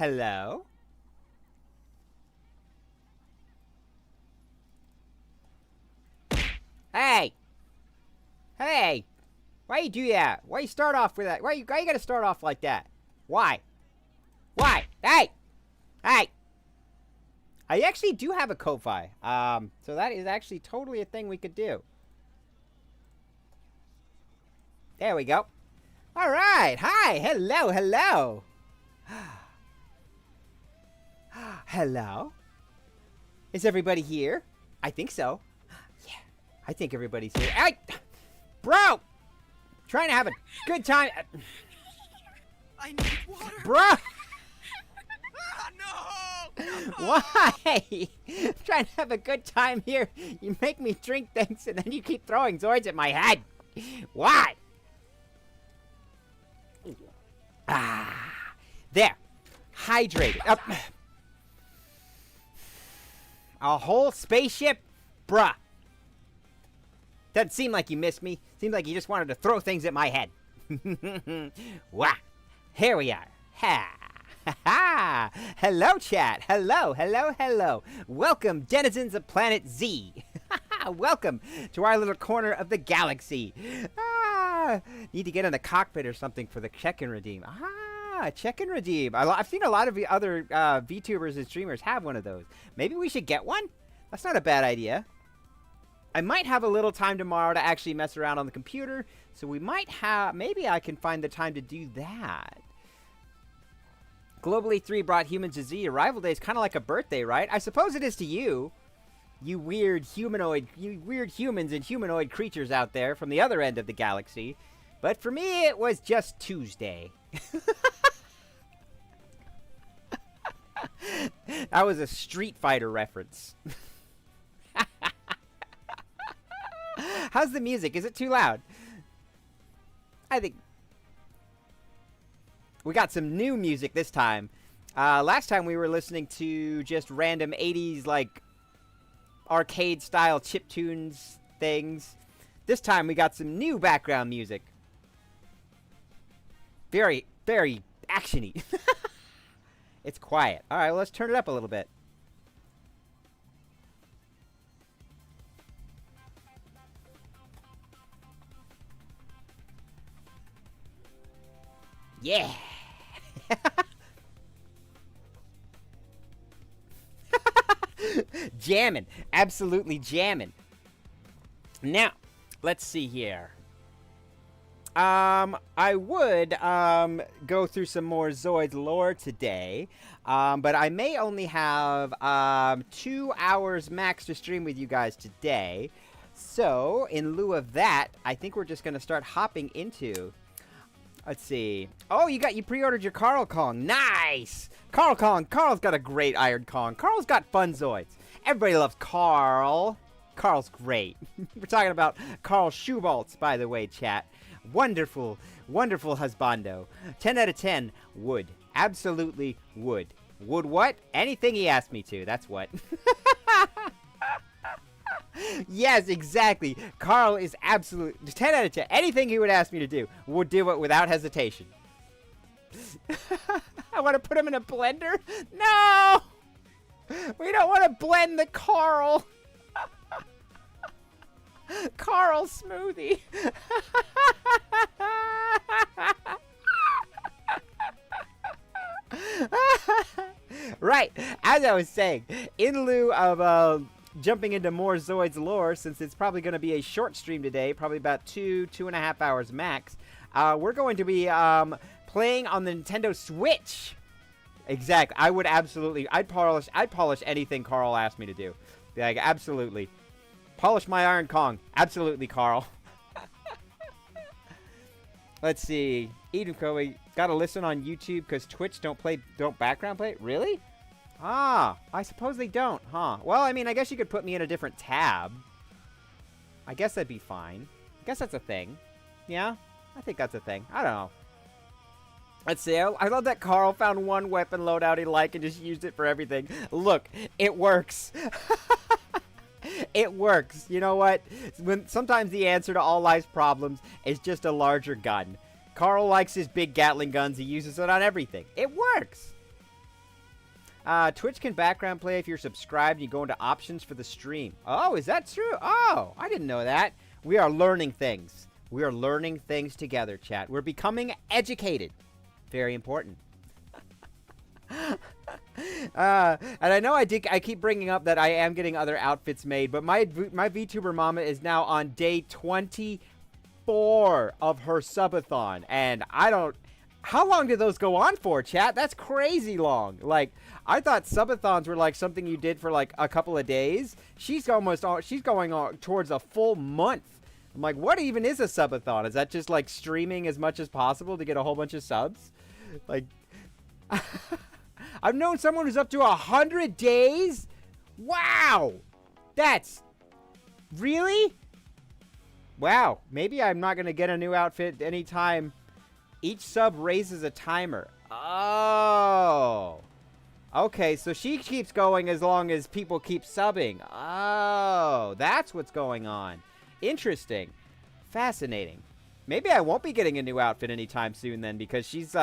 Hello? Hey! Hey! Why you do that? Why you start off with that? Why you gotta start off like that? Why? Why? Hey! Hey! I actually do have a Ko-Fi. So that is actually totally a thing we could do. There we go. Alright! Hi! Hello! Hello! Hello? Is everybody here? I think so. Yeah, I think everybody's here. Hey! Bro! Trying to have a good time. I need water. Bro! No! Why? Trying to have a good time here. You make me drink things and then you keep throwing Zoids at my head. Why? There. Hydrated. A whole spaceship? Bruh. Doesn't seem like you missed me. Seems like you just wanted to throw things at my head. Wah. Here we are. Ha. Ha ha. Hello, chat. Hello, hello, hello. Welcome, denizens of planet Z. Welcome to our little corner of the galaxy. Need to get in the cockpit or something for the check and redeem. Check and redeem. I've seen a lot of the other VTubers and streamers have one of those. Maybe we should get one? That's not a bad idea. I might have a little time tomorrow to actually mess around on the computer, so we might have, maybe I can find the time to do that. Globally 3 brought humans to Z. Arrival day is kind of like a birthday, right? I suppose it is to you. You weird humans and humanoid creatures out there from the other end of the galaxy. But for me, it was just Tuesday. That was a Street Fighter reference. How's the music? Is it too loud? I think we got some new music this time. Last time we were listening to just random 80s, like, arcade-style chiptunes things. This time we got some new background music. Very, very action-y. It's quiet. All right, well, let's turn it up a little bit. Yeah. Jamming. Absolutely jamming. Now, let's see here. I would go through some more Zoids lore today, but I may only have 2 hours max to stream with you guys today. So, in lieu of that, I think we're just going to start hopping into... Let's see. Oh, you pre-ordered your Carl Kong. Nice! Carl Kong. Carl's got a great Iron Kong. Carl's got fun Zoids. Everybody loves Carl. Carl's great. We're talking about Carl Schubaltz, by the way, chat. Wonderful, wonderful husbando. 10 out of 10. Would. Absolutely would. Would what? Anything he asked me to. That's what. Yes, exactly. Carl is absolute 10 out of 10. Anything he would ask me to do, would do it without hesitation. I want to put him in a blender? No! We don't want to blend the Carl. Carl smoothie. Right, as I was saying, in lieu of jumping into more Zoids lore, since it's probably going to be a short stream today, probably about 2.5 hours max, we're going to be playing on the Nintendo Switch. Exactly. I would absolutely, I'd polish anything Carl asked me to do. Be like, absolutely. Polish my Iron Kong. Absolutely, Carl. Let's see. Eden Coe, gotta listen on YouTube because Twitch don't background play. Really? Ah, I suppose they don't, huh? Well, I mean, I guess you could put me in a different tab. I guess that'd be fine. I guess that's a thing. Yeah? I think that's a thing. I don't know. Let's see. I love that Carl found one weapon loadout he liked and just used it for everything. Look, it works. It works. You know what? Sometimes the answer to all life's problems is just a larger gun. Carl likes his big Gatling guns. He uses it on everything. It works. Twitch can background play if you're subscribed. You go into options for the stream. Oh, is that true? Oh, I didn't know that. We are learning things. We are learning things together, chat. We're becoming educated. Very important. And I know I keep bringing up that I am getting other outfits made, but my VTuber mama is now on day 24 of her subathon, and I don't. How long did those go on for, chat? That's crazy long. Like, I thought subathons were like something you did for like a couple of days. She's going on towards a full month. I'm like, what even is a subathon? Is that just like streaming as much as possible to get a whole bunch of subs? Like, I've known someone who's up to 100 days. Wow. That's really? Wow. Maybe I'm not going to get a new outfit anytime. Each sub raises a timer. Oh. Okay, so she keeps going as long as people keep subbing. Oh, that's what's going on. Interesting. Fascinating. Maybe I won't be getting a new outfit anytime soon then, because she's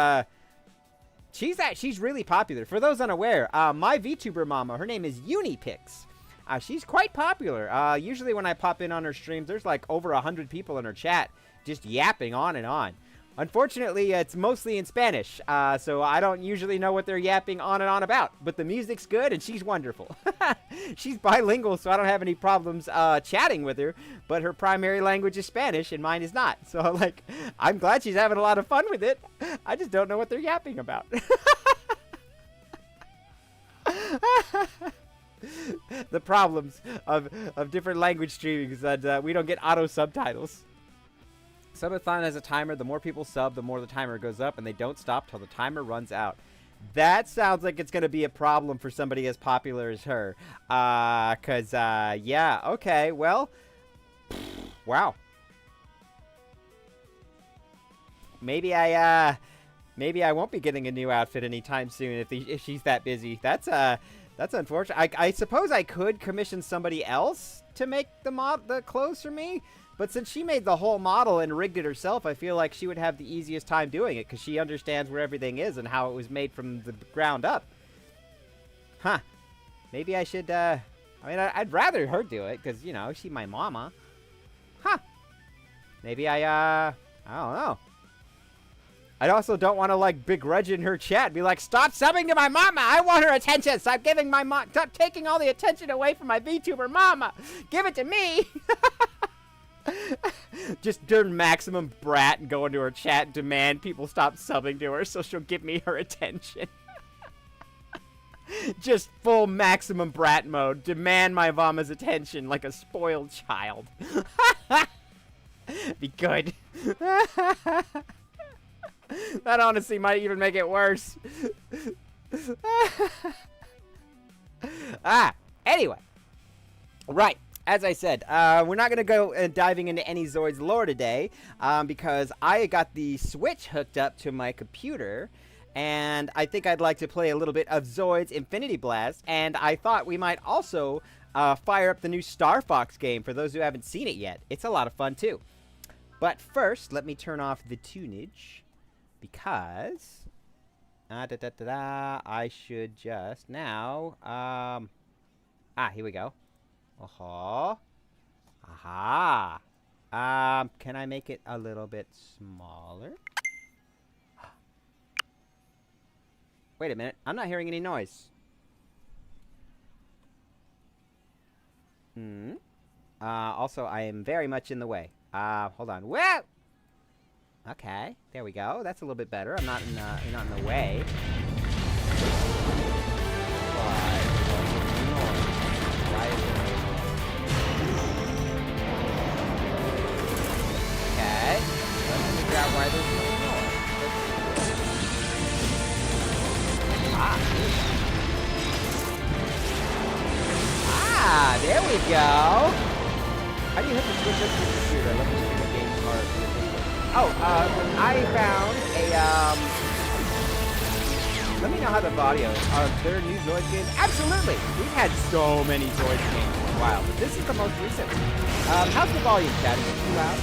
really popular. For those unaware, my VTuber mama, her name is Unipix. She's quite popular. Usually when I pop in on her streams, there's like over 100 people in her chat just yapping on and on. Unfortunately, it's mostly in Spanish, so I don't usually know what they're yapping on and on about. But the music's good, and she's wonderful. She's bilingual, so I don't have any problems chatting with her. But her primary language is Spanish, and mine is not. So, like, I'm glad she's having a lot of fun with it. I just don't know what they're yapping about. The problems of different language streaming is that we don't get auto subtitles. Subathon has a timer. The more people sub, the more the timer goes up, and they don't stop till the timer runs out. That sounds like it's going to be a problem for somebody as popular as her. Yeah, okay, well, wow. Maybe I won't be getting a new outfit anytime soon if she's that busy. That's unfortunate. I suppose I could commission somebody else to make the clothes for me. But since she made the whole model and rigged it herself, I feel like she would have the easiest time doing it because she understands where everything is and how it was made from the ground up. Huh. Maybe I should, I'd rather her do it because, you know, she's my mama. Huh. Maybe I don't know. I also don't want to, like, begrudge in her chat. Be like, stop subbing to my mama. I want her attention. Stop giving stop taking all the attention away from my VTuber mama. Give it to me. Just turn maximum brat and go into her chat and demand people stop subbing to her so she'll give me her attention. Just full maximum brat mode. Demand my mama's attention like a spoiled child. Be good. That honestly might even make it worse. Anyway. Right. As I said, we're not going to go diving into any Zoids lore today because I got the Switch hooked up to my computer, and I think I'd like to play a little bit of Zoids Infinity Blast, and I thought we might also fire up the new Star Fox game for those who haven't seen it yet. It's a lot of fun, too. But first, let me turn off the tunage because I should just now... here we go. Aha. Can I make it a little bit smaller? Wait a minute. I'm not hearing any noise. Also, I am very much in the way. Hold on. Whoa! Okay. There we go. That's a little bit better. I'm not in the way. Out why there's no noise. There we go. How do you hit the switch up to the computer? Let me see the game card. I found a let me know how the audio are there new Zoids games? Absolutely. We've had so many Zoids games for a while, but this is the most recent. How's the volume, chat? Is it too loud?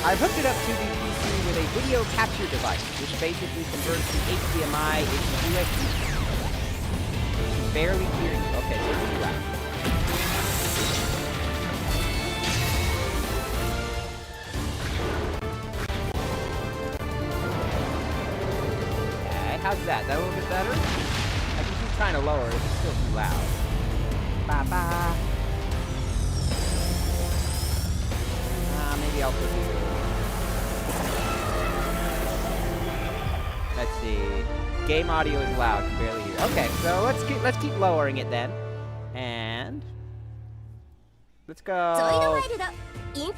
I've hooked it up to the PC with a video capture device, which basically converts the HDMI into USB. barely hear you. Okay, so it's too loud. Okay, how's that? That a little bit better? I can keep trying to lower it. It's still too loud. Ba-ba. Maybe I'll put it. Let's see. Game audio is loud. Can barely hear. Okay, so let's keep lowering it then, and let's go. Let's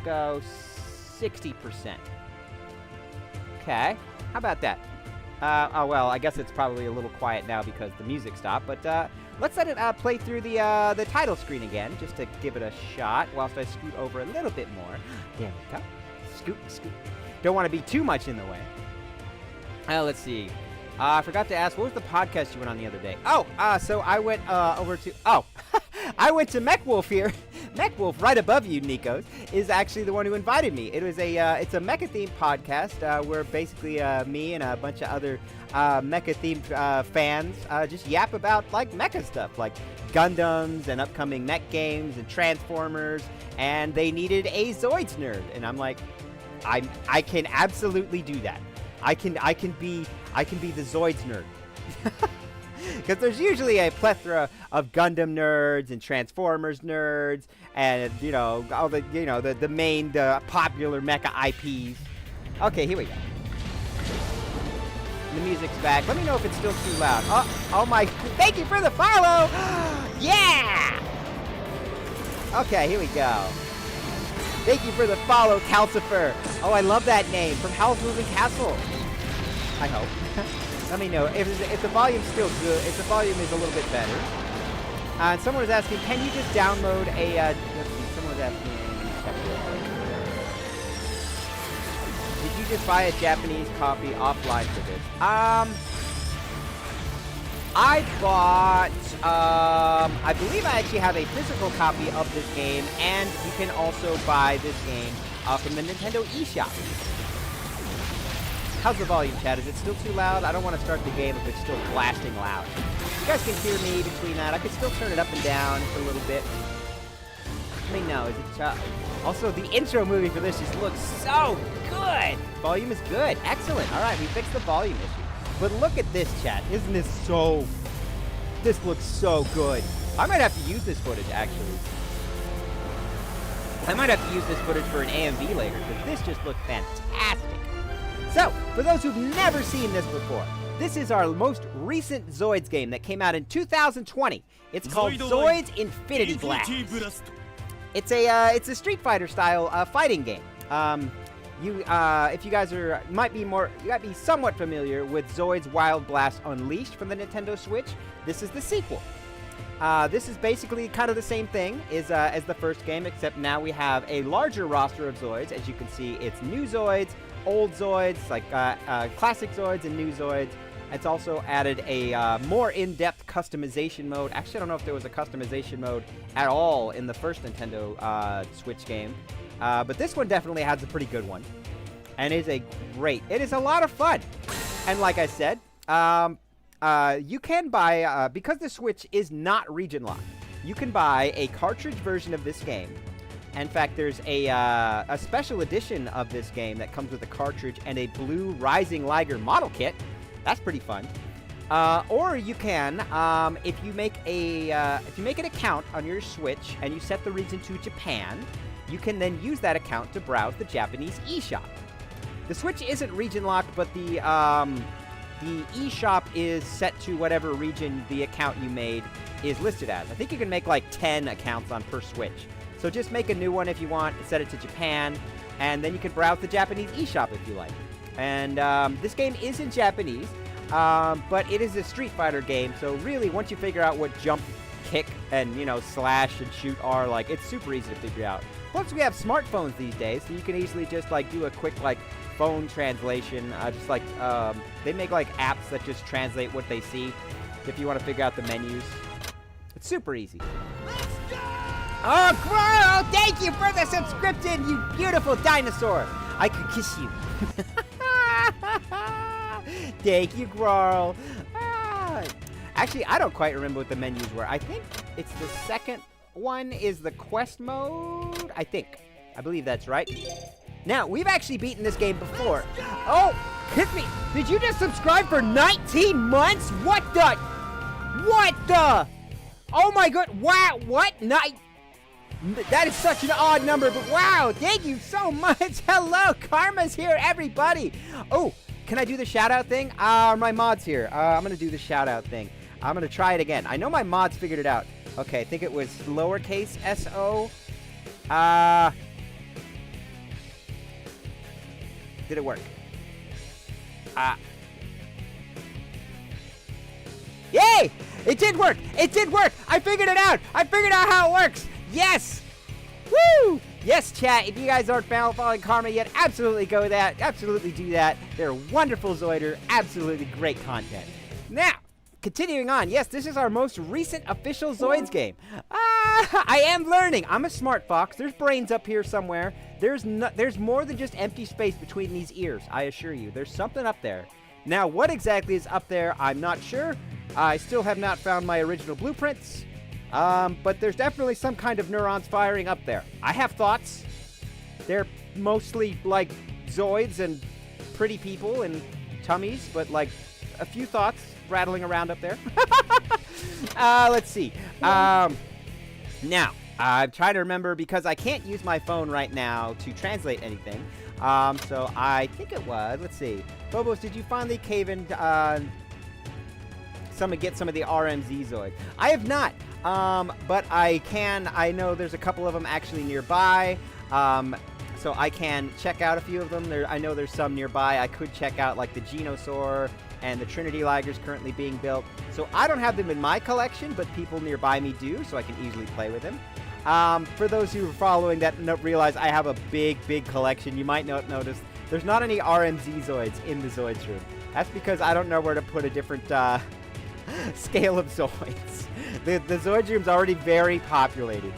go 60%. Okay, how about that? Oh well, I guess it's probably a little quiet now because the music stopped. But let's let it play through the title screen again, just to give it a shot. Whilst I scoot over a little bit more. There we go. Scoot, scoot. Don't want to be too much in the way. Let's see. I forgot to ask, what was the podcast you went on the other day? Oh, so I went over to... Oh, I went to MechWolf here. MechWolf, right above you, Nikos, is actually the one who invited me. It was it's a mecha-themed podcast where basically me and a bunch of other mecha-themed fans just yap about, like, mecha stuff, like Gundams and upcoming mech games and Transformers, and they needed a Zoids nerd, and I'm like, I can absolutely do that. I can be the Zoids nerd. Because there's usually a plethora of Gundam nerds and Transformers nerds and, you know, all the, you know, the main popular mecha IPs. Okay, here we go. The music's back. Let me know if it's still too loud. Oh my, thank you for the follow! Yeah! Okay, here we go. Thank you for the follow, Calcifer. Oh, I love that name. From Howl's Moving Castle. I hope. Let me know if the volume's still good, if the volume is a little bit better. And someone was asking, can you just download a, let's see, someone was asking, check it. Did you just buy a Japanese copy offline for this? I bought, I believe I actually have a physical copy of this game, and you can also buy this game from the Nintendo eShop. How's the volume, chat? Is it still too loud? I don't want to start the game if it's still blasting loud. You guys can hear me between that. I could still turn it up and down for a little bit. Let me know. Is it also, the intro movie for this just looks so good. Volume is good. Excellent. All right, we fixed the volume issue. But look at this, chat. Isn't this so... This looks so good. I might have to use this footage, actually. I might have to use this footage for an AMV later, because this just looks fantastic. So, for those who've never seen this before, this is our most recent Zoids game that came out in 2020. It's called Zoids Infinity Blast. It's a Street Fighter style fighting game. If you guys might be somewhat familiar with Zoids Wild Blast Unleashed from the Nintendo Switch. This is the sequel. This is basically kind of the same thing as the first game, except now we have a larger roster of Zoids. As you can see, it's new Zoids, old Zoids, like classic Zoids and new Zoids. It's also added a more in-depth customization mode. Actually, I don't know if there was a customization mode at all in the first Nintendo Switch game. But this one definitely has a pretty good one. And it is a lot of fun. And like I said, you can buy, because the Switch is not region locked, you can buy a cartridge version of this game. In fact, there's a special edition of this game that comes with a cartridge and a blue Rising Liger model kit. That's pretty fun. Or you can, if you make an account on your Switch and you set the region to Japan, you can then use that account to browse the Japanese eShop. The Switch isn't region locked, but the eShop is set to whatever region the account you made is listed as. I think you can make like 10 accounts on per Switch. So just make a new one if you want, set it to Japan, and then you can browse the Japanese eShop if you like. And this game is in Japanese, but it is a Street Fighter game, so really once you figure out what jump, kick, and, you know, slash and shoot are, like, it's super easy to figure out. Plus, we have smartphones these days, so you can easily just, like, do a quick, like, phone translation. Just, like, they make, like, apps that just translate what they see if you want to figure out the menus. It's super easy. Let's go! Oh, Quirrell, thank you for the subscription, you beautiful dinosaur. I could kiss you. Thank you, Quirrell. Actually, I don't quite remember what the menus were. I think it's the second one is the quest mode. I believe that's right. Now, we've actually beaten this game before. Oh, hit me. Did you just subscribe for 19 months? What the? Oh my god. Wow, what? That is such an odd number, but wow, thank you so much. Hello, Karma's here, everybody. Oh, can I do the shout-out thing? My mod's here. I'm going to do the shout-out thing. I'm going to try it again. I know my mods figured it out. Okay, I think it was lowercase S-O. Did it work? Yay! It did work! It did work! I figured it out! I figured out how it works! Yes! Woo! Yes, chat, if you guys aren't following Karma yet, absolutely go that. Absolutely do that. They're wonderful Zoider. Absolutely great content. Now, continuing on. Yes, this is our most recent official Zoids game. I am learning. I'm a smart fox. There's brains up here somewhere. There's more than just empty space between these ears, I assure you. There's something up there. Now, what exactly is up there, I'm not sure. I still have not found my original blueprints. But there's definitely some kind of neurons firing up there. I have thoughts. They're mostly like Zoids and pretty people and tummies, but like a few thoughts rattling around up there. Let's see. Now, I'm trying to remember because I can't use my phone right now to translate anything. So I think it was, let's see. Phobos, did you finally cave in, get some of the RMZ Zoids? I have not. But I know there's a couple of them actually nearby, so I can check out a few of them. I know there's some nearby. I could check out like the Genosaur and the Trinity Liger's currently being built. So I don't have them in my collection, but people nearby me do, so I can easily play with them. For those who are following that realize I have a big collection, you might not notice there's not any RMZ Zoids in the Zoids room. That's because I don't know where to put a different, scale of Zoids. The Zoids room's already very populated.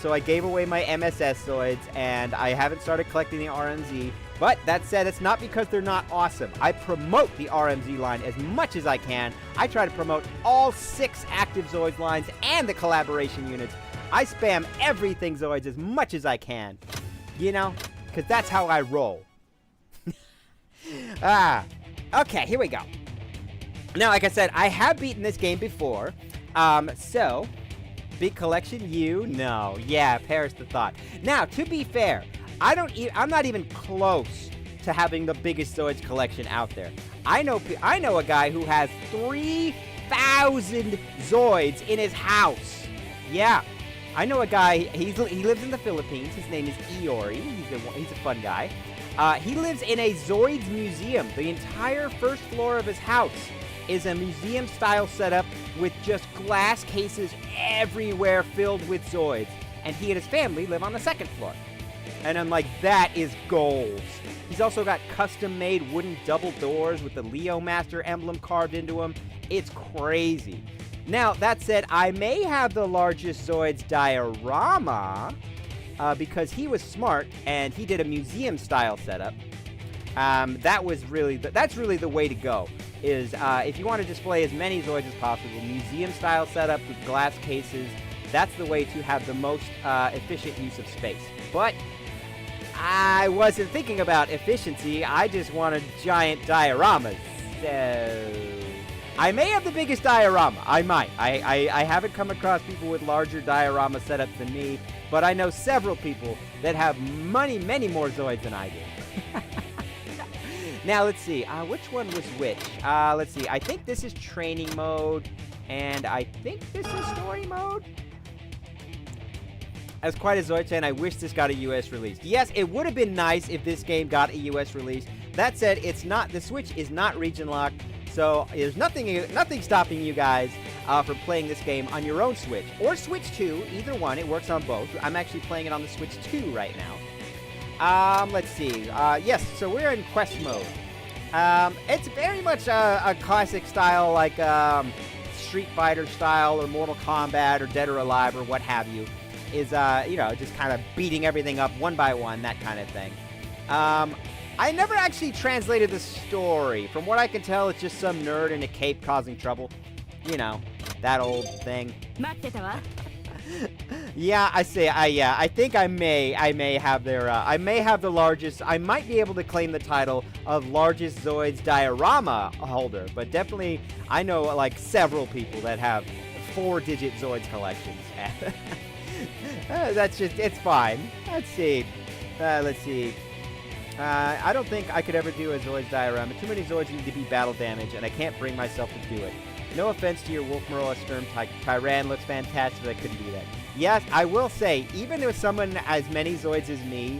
So I gave away my MSS Zoids, and I haven't started collecting the RMZ. But that said, it's not because they're not awesome. I promote the RMZ line as much as I can. I try to promote all 6 active Zoids lines and the collaboration units. I spam everything Zoids as much as I can. You know? Because that's how I roll. Okay, here we go. Now, like I said, I have beaten this game before. So, big collection, no. Yeah, perish the thought. Now, to be fair, I'm not even close to having the biggest Zoids collection out there. I know a guy who has 3,000 Zoids in his house. Yeah, I know a guy. He lives in the Philippines. His name is Iori. He's a fun guy. He lives in a Zoids museum. The entire first floor of his house is a museum-style setup with just glass cases everywhere filled with Zoids. And he and his family live on the second floor. And I'm like, that is goals. He's also got custom-made wooden double doors with the Leo Master emblem carved into them. It's crazy. Now, that said, I may have the largest Zoids diorama because he was smart and he did a museum-style setup. That's really the way to go. Is if you want to display as many Zoids as possible, museum-style setup with glass cases, that's the way to have the most efficient use of space. But I wasn't thinking about efficiency, I just wanted giant dioramas. So I may have the biggest diorama, I might. I haven't come across people with larger diorama setups than me, but I know several people that have many more Zoids than I do. Now, let's see. Which one was which? Let's see. I think this is training mode, and I think this is story mode. As quite a Zoid fan, I wish this got a US release. Yes, it would have been nice if this game got a US release. That said, it's not. The Switch is not region locked, so there's nothing stopping you guys from playing this game on your own Switch or Switch 2. Either one, it works on both. I'm actually playing it on the Switch 2 right now. Let's see. Yes, so we're in quest mode. It's very much a classic style, like Street Fighter style or Mortal Kombat or Dead or Alive or what have you. Is, just kind of beating everything up one by one, that kind of thing. I never actually translated the story. From what I can tell, it's just some nerd in a cape causing trouble. You know, that old thing. 待ってたわ。 Yeah, I think I may have I may have the largest, I might be able to claim the title of largest Zoids diorama holder, but definitely, I know, like, several people that have 4-digit Zoids collections. That's just, it's fine. Let's see. I don't think I could ever do a Zoids diorama. Too many Zoids need to be battle damage, and I can't bring myself to do it. No offense to your Wolf Marilla Sturm Tyran looks fantastic, but I couldn't do that. Yes, I will say, even with someone as many Zoids as me,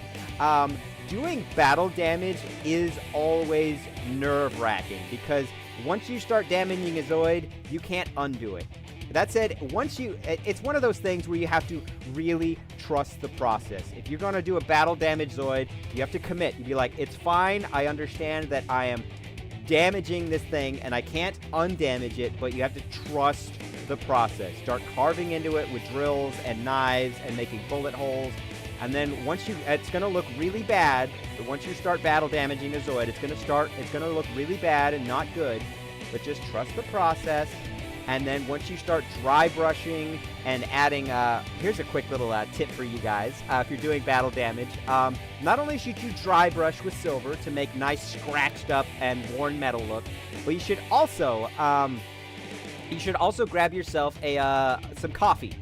doing battle damage is always nerve-wracking, because once you start damaging a Zoid, you can't undo it. That said, it's one of those things where you have to really trust the process. If you're going to do a battle damage Zoid, you have to commit. You'd be like, it's fine, I understand that I am damaging this thing and I can't undamage it, but you have to trust the process. Start carving into it with drills and knives and making bullet holes, and then it's going to look really bad, but once you start battle damaging a Zoid, it's going to look really bad and not good, but just trust the process. And then once you start dry brushing and adding, here's a quick little tip for you guys, if you're doing battle damage. Not only should you dry brush with silver to make nice scratched up and worn metal look, but you should also grab yourself some coffee,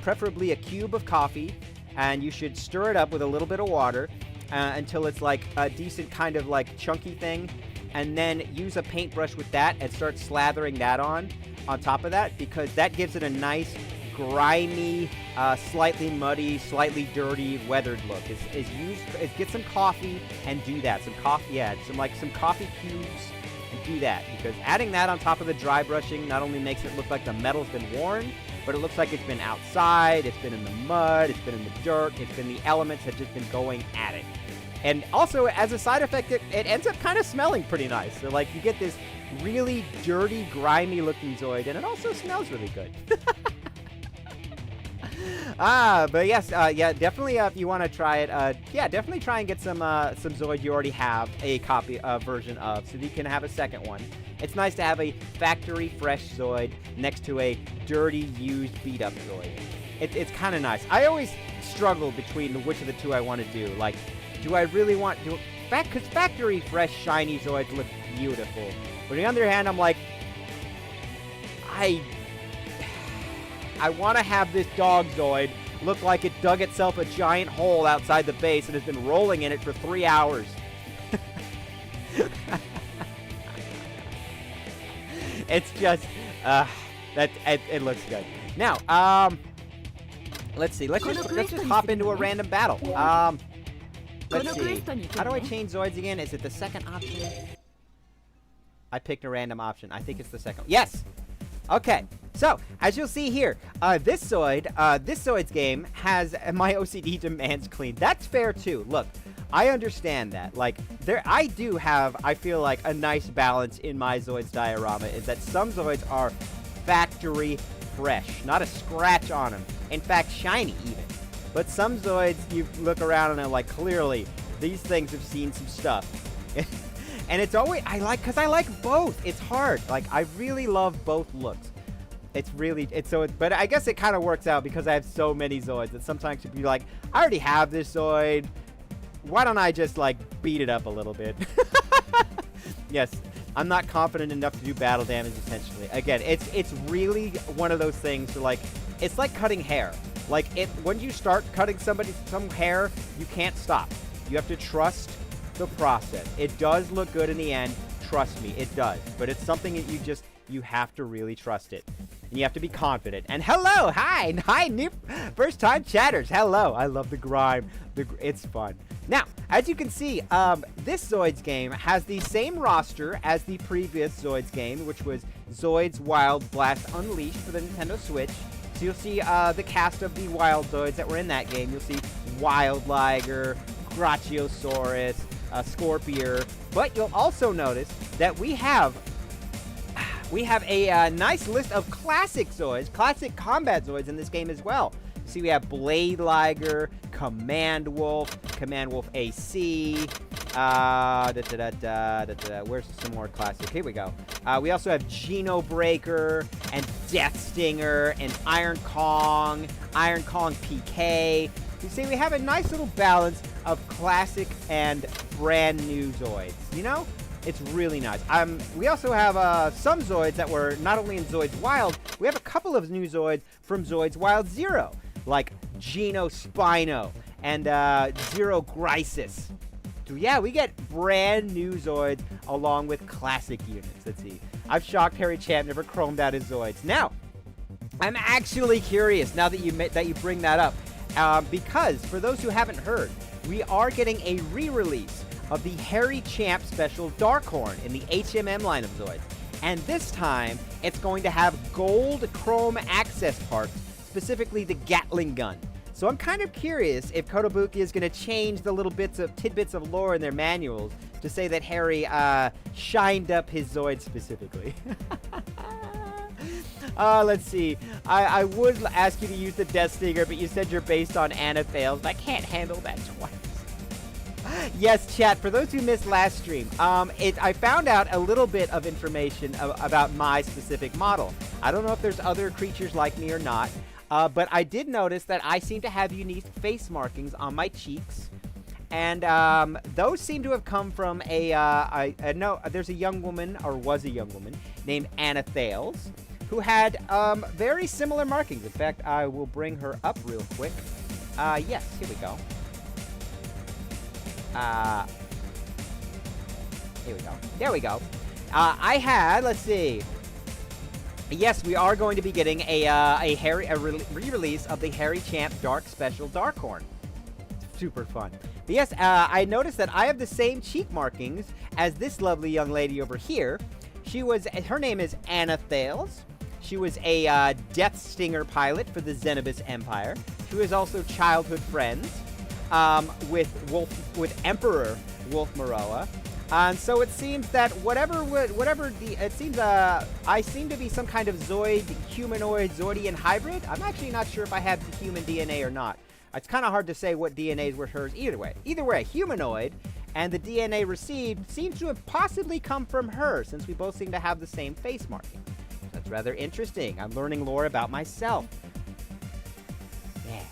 preferably a cube of coffee, and you should stir it up with a little bit of water until it's like a decent kind of like chunky thing, and then use a paintbrush with that and start slathering that on top of that, because that gives it a nice, grimy, slightly muddy, slightly dirty, weathered look. Get some coffee and do that. Some coffee cubes and do that, because adding that on top of the dry brushing not only makes it look like the metal's been worn, but it looks like it's been outside, it's been in the mud, it's been in the dirt, it's been the elements have just been going at it. And also, as a side effect, it ends up kind of smelling pretty nice. So, like, you get this really dirty, grimy-looking Zoid, and it also smells really good. But yes, yeah, definitely, if you want to try it, yeah, definitely try and get some Zoid you already have a copy version of, so that you can have a second one. It's nice to have a factory-fresh Zoid next to a dirty, used, beat-up Zoid. It's kind of nice. I always struggle between which of the two I want to do. Like, do I really want to... Because factory-fresh, shiny Zoids look beautiful. But on the other hand, I'm like, I want to have this dog Zoid look like it dug itself a giant hole outside the base and has been rolling in it for 3 hours. It's just, it looks good. Now, let's see. Let's just hop into a random battle. Let's see. How do I change Zoids again? Is it the second option? I picked a random option. I think it's the second. Yes! Okay. So, as you'll see here, this Zoids game has my OCD demands clean. That's fair, too. Look, I understand that. Like, I do have, I feel like, a nice balance in my Zoids diorama, is that some Zoids are factory fresh. Not a scratch on them. In fact, shiny, even. But some Zoids, you look around and they're like, clearly, these things have seen some stuff. And it's always, because I like both. It's hard. Like, I really love both looks. But I guess it kind of works out because I have so many Zoids that sometimes you'd be like, I already have this Zoid. Why don't I just, like, beat it up a little bit? Yes, I'm not confident enough to do battle damage, essentially. Again, it's really one of those things where, like, it's like cutting hair. Like, when you start cutting some hair, you can't stop. You have to trust the process. It does look good in the end. Trust me, it does. But it's something that you have to really trust it. And you have to be confident. And hello, hi, new first-time chatters. Hello, I love the grime. It's fun. Now, as you can see, this Zoids game has the same roster as the previous Zoids game, which was Zoids Wild Blast Unleashed for the Nintendo Switch. So you'll see the cast of the Wild Zoids that were in that game. You'll see Wild Liger, Brachiosaurus, Scorpior, but you'll also notice that we have a nice list of classic Zoids, classic combat Zoids in this game as well. See, we have Blade Liger, Command Wolf AC, Where's some more classic? Here we go. We also have Geno Breaker and Death Stinger and Iron Kong PK. You see, we have a nice little balance of classic and brand new Zoids. You know, it's really nice. We also have some Zoids that were not only in Zoids Wild. We have a couple of new Zoids from Zoids Wild Zero, like Geno Spino and Zero Grisis. So yeah, we get brand new Zoids along with classic units. Let's see. I've shocked Harry Champ never chromed out his Zoids. Now, I'm actually curious now that you bring that up, because for those who haven't heard, we are getting a re-release of the Harry Champ Special Darkhorn in the HMM line of Zoids, and this time it's going to have gold chrome access parts, specifically the Gatling gun. So I'm kind of curious if Kotobuki is going to change the little tidbits of lore in their manuals to say that Harry shined up his Zoid specifically. Let's see. I would ask you to use the Death Stinger, but you said you're based on Anathales. I can't handle that twice. Yes, chat, for those who missed last stream, I found out a little bit of information about my specific model. I don't know if there's other creatures like me or not. But I did notice that I seem to have unique face markings on my cheeks. And those seem to have come from there's a young woman, or was a young woman, named Anna Thales, who had very similar markings. In fact, I will bring her up real quick. Yes, here we go. Here we go. There we go. I had, let's see. Yes, we are going to be getting a re-release of the Harry Champ Dark Special Darkhorn. Super fun. But yes, I noticed that I have the same cheek markings as this lovely young lady over here. Her name is Anna Thales. She was a Death Stinger pilot for the Xenobus Empire. She was also childhood friends with Emperor Wolf Maroa. And so it seems that I seem to be some kind of Zoid, humanoid, Zoidian hybrid. I'm actually not sure if I have the human DNA or not. It's kind of hard to say what DNAs were hers either way. Either way, humanoid, and the DNA received seems to have possibly come from her, since we both seem to have the same face marking. That's rather interesting. I'm learning lore about myself. Yeah.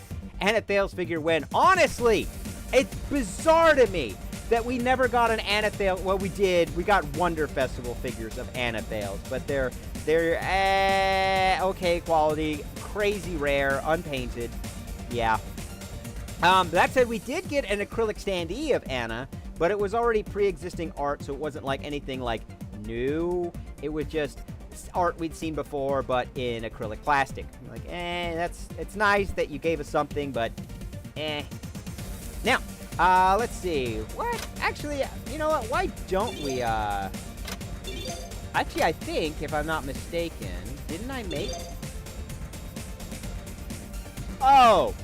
Anna Thales figure win. Honestly, it's bizarre to me that we never got an Anna Thales. Well, we did. We got Wonder Festival figures of Anna Thales, but they're okay quality, crazy rare, unpainted. Yeah. That said, we did get an acrylic standee of Anna, but it was already pre-existing art, so it wasn't like anything like new. It was just art we'd seen before, but in acrylic plastic. Like, it's nice that you gave us something, but Now, let's see. What? Actually, you know what? Why don't we, Actually, I think, if I'm not mistaken, didn't I make... Oh!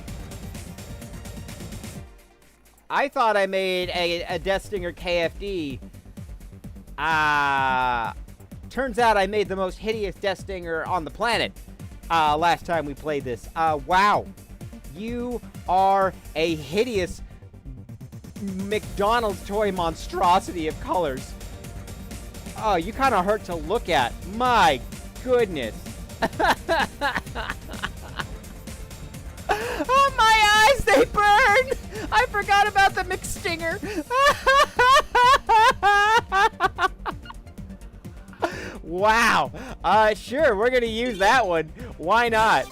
I thought I made a Death Stinger KFD. Turns out I made the most hideous Death Stinger on the planet last time we played this. Wow. You are a hideous McDonald's toy monstrosity of colors. Oh, you kind of hurt to look at. My goodness. Oh, my eyes, they burn! I forgot about the McStinger. Wow. Sure, we're gonna use that one. Why not?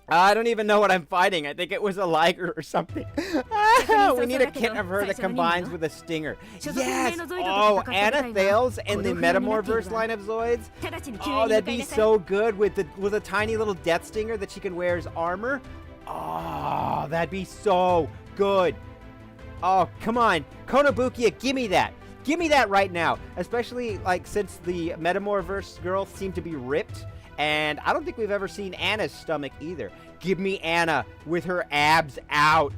I don't even know what I'm fighting. I think it was a Liger or something. We need a kit of her that combines with a Stinger. Yes! Oh, Anna Thales in the Metamorverse line of Zoids. Oh, that'd be so good with a tiny little Death Stinger that she can wear as armor. Oh, that'd be so good. Oh, come on. Konobukiya, give me that. Give me that right now. Especially, like, since the Metamorverse girl seemed to be ripped. And I don't think we've ever seen Anna's stomach either. Give me Anna with her abs out.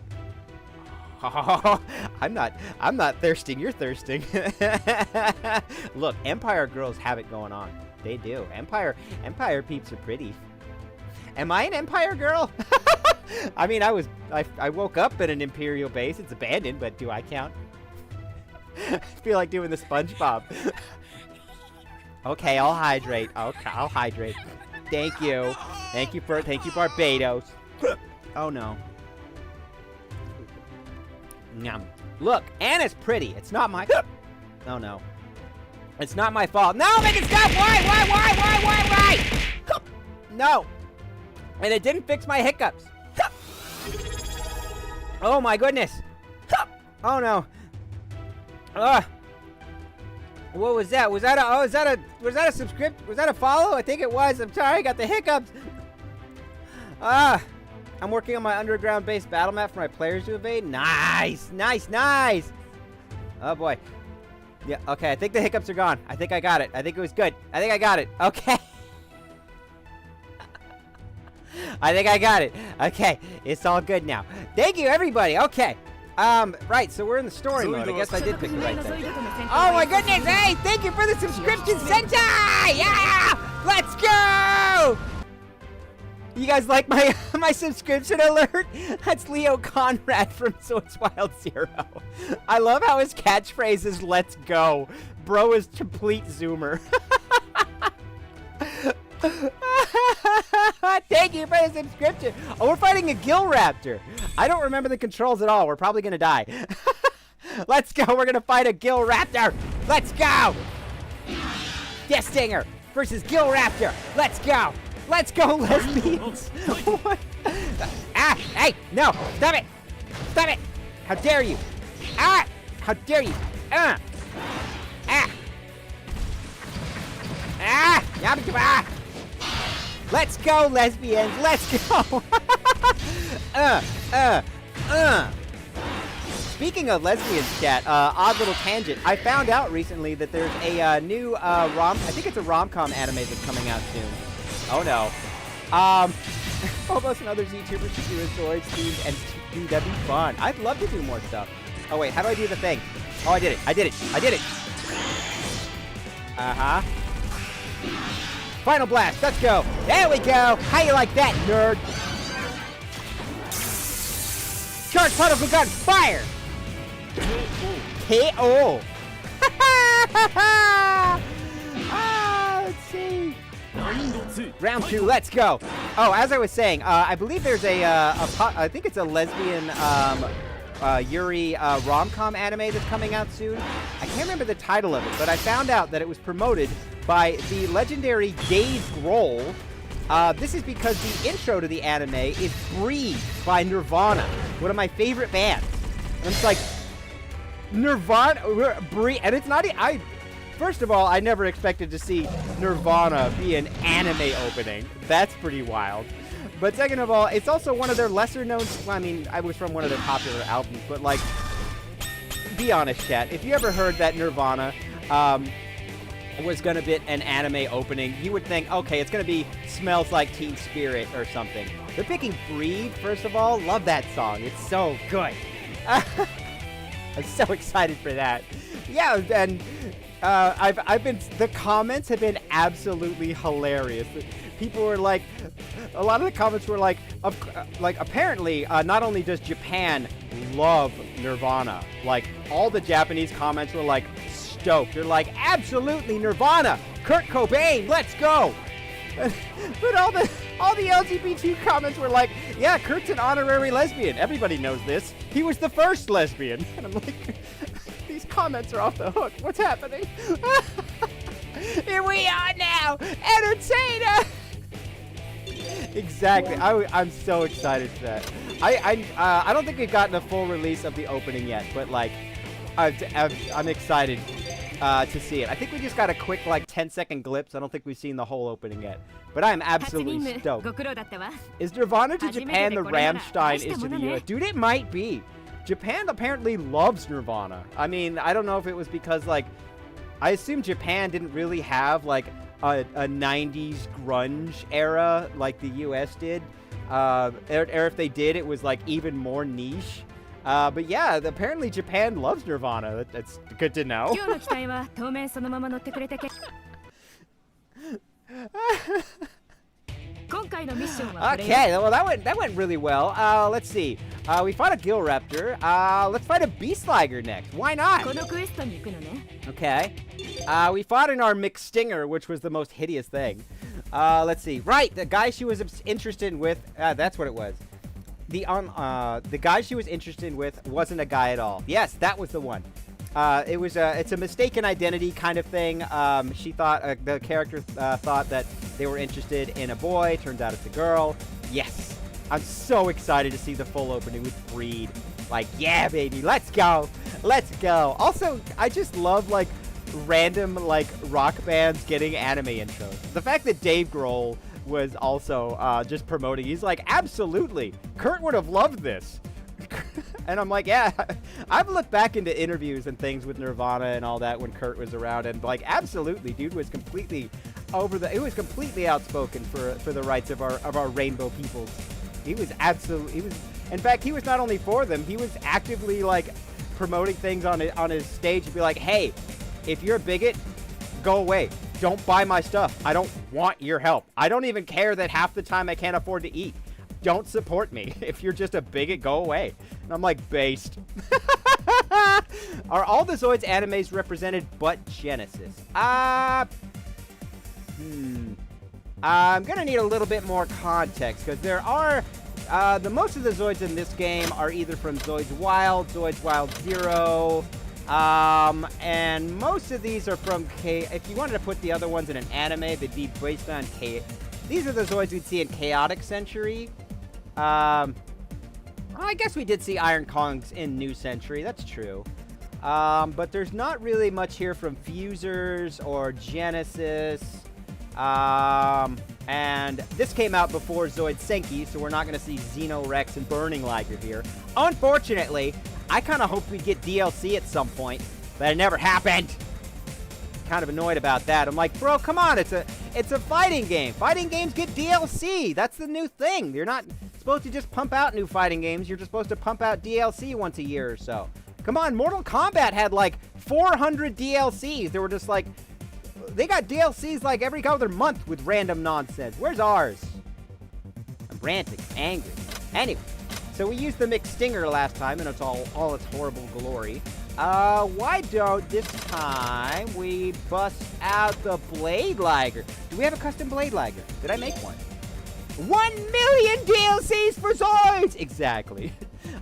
Oh, I'm not thirsting. You're thirsting. Look, Empire girls have it going on. They do. Empire peeps are pretty. Am I an Empire girl? I mean, I woke up in an Imperial base. It's abandoned, but do I count? I feel like doing the SpongeBob. Okay, I'll hydrate. Okay, I'll hydrate. Thank you. Thank you, Barbados. Oh no. Nyam. Look, Anna's pretty. It's not my. Oh no. It's not my fault. No, make it stop! Why? No. And it didn't fix my hiccups. Oh my goodness. Oh no. What was that? Was that a subscript? Was that a follow? I think it was. I'm sorry, I got the hiccups. I'm working on my underground base battle map for my players to evade. Nice. Oh boy. Yeah, okay, I think the hiccups are gone. I think I got it. I think it was good. I think I got it. Okay. I think I got it. Okay, it's all good now. Thank you, everybody. Okay. Right, so we're in the story mode. I guess I did pick the right thing. Oh my goodness, hey, thank you for the subscription, Sentai! Yeah! Let's go! You guys like my subscription alert? That's Leo Conrad from Zoids Wild Zero. I love how his catchphrase is "Let's go." Bro is complete zoomer. Thank you for the subscription. Oh, we're fighting a Gill Raptor. I don't remember the controls at all. We're probably gonna die. Let's go. We're gonna fight a Gill Raptor. Let's go. Death Stinger versus Gill Raptor. Let's go. Let's go, lesbians. What? Hey, no, stop it. Stop it. How dare you? How dare you? Let's go, lesbians. Let's go. Speaking of lesbians, chat, odd little tangent. I found out recently that there's a new I think it's a rom-com anime that's coming out soon. Oh no. Almost and other ZTubers should do a Zoids themed and dude, that'd be fun. I'd love to do more stuff. Oh wait, how do I do the thing? Oh, I did it. Uh-huh. Final blast, let's go. There we go. How you like that, nerd? Charge particle gun, fire! KO. Let's see. Round 2, let's go. Oh, as I was saying, I believe there's I think it's a lesbian Yuri rom-com anime that's coming out soon. I can't remember the title of it, but I found out that it was promoted by the legendary Dave Grohl. This is because the intro to the anime is Breathe by Nirvana, one of my favorite bands. And it's like, Nirvana, Breathe, and it's not, first of all, I never expected to see Nirvana be an anime opening. That's pretty wild. But second of all, it's also one of their lesser known, well, I mean, I was from one of their popular albums, but like, be honest, chat, if you ever heard that Nirvana was gonna be an anime opening, you would think, okay, it's gonna be Smells Like Teen Spirit or something. They're picking Breathe, first of all. Love that song. It's so good. I'm so excited for that. Yeah, and the comments have been absolutely hilarious. People were like, a lot of the comments were like, apparently, not only does Japan love Nirvana, like, all the Japanese comments were like, stoked. They're like, absolutely, Nirvana, Kurt Cobain, let's go. But all the LGBT comments were like, yeah, Kurt's an honorary lesbian. Everybody knows this. He was the first lesbian. And I'm like, these comments are off the hook. What's happening? Here we are now, entertainer. Exactly. I'm so excited for that. I don't think we've gotten a full release of the opening yet, but like, I'm excited to see it. I think we just got a quick like 10-second glimpse. I don't think we've seen the whole opening yet, but I'm absolutely stoked. Is Nirvana to Japan the Rammstein is to the US? Dude, it might be. Japan apparently loves Nirvana. I mean, I don't know if it was because like, I assume Japan didn't really have like a 90s grunge era like the US did, or if they did, it was like even more niche. But yeah, apparently Japan loves Nirvana. That's good to know. Okay, well that went really well. Let's see. We fought a Gilraptor. Let's fight a Beast Liger next. Why not? Okay. We fought in our McStinger, which was the most hideous thing. Let's see. Right, the guy she was interested with. That's what it was. The guy she was interested with wasn't a guy at all. Yes, that was the one. It's a mistaken identity kind of thing. She thought, the character thought that they were interested in a boy. Turns out it's a girl. Yes. I'm so excited to see the full opening with Breed. Like, yeah, baby, let's go. Let's go. Also, I just love, like, random, like, rock bands getting anime intros. The fact that Dave Grohl was also just promoting, he's like, absolutely. Kurt would have loved this. And I'm like, yeah, I've looked back into interviews and things with Nirvana and all that when Kurt was around, and like, absolutely, dude was completely completely outspoken for the rights of our rainbow peoples. He was in fact, he was not only for them, he was actively like promoting things on his stage to be like, hey, if you're a bigot, go away. Don't buy my stuff. I don't want your help. I don't even care that half the time I can't afford to eat. Don't support me. If you're just a bigot, go away. And I'm like, based. Are all the Zoids animes represented but Genesis? I'm gonna need a little bit more context, because there are most of the Zoids in this game are either from Zoids Wild, Zoids Wild Zero, and most of these are from if you wanted to put the other ones in an anime, they'd be based on These are the Zoids we'd see in Chaotic Century. I guess we did see Iron Kongs in New Century. That's true. But there's not really much here from Fusers or Genesis. And this came out before Zoid Senki, so we're not going to see Xenorex and Burning Liger here. Unfortunately, I kind of hoped we'd get DLC at some point, but it never happened. Kind of annoyed about that. I'm like, bro, come on, it's a fighting game. Fighting games get DLC. That's the new thing. You're not supposed to just pump out new fighting games. You're just supposed to pump out DLC once a year or so. Come on, Mortal Kombat had like 400 DLCs. They were just like, they got DLCs like every other month with random nonsense. Where's ours? I'm ranting, angry. Anyway, so we used the McStinger last time, and it's all its horrible glory. Why don't this time we bust out the Blade Liger? Do we have a custom Blade Liger? Did I make one? 1 million DLCs for Zoids! Exactly.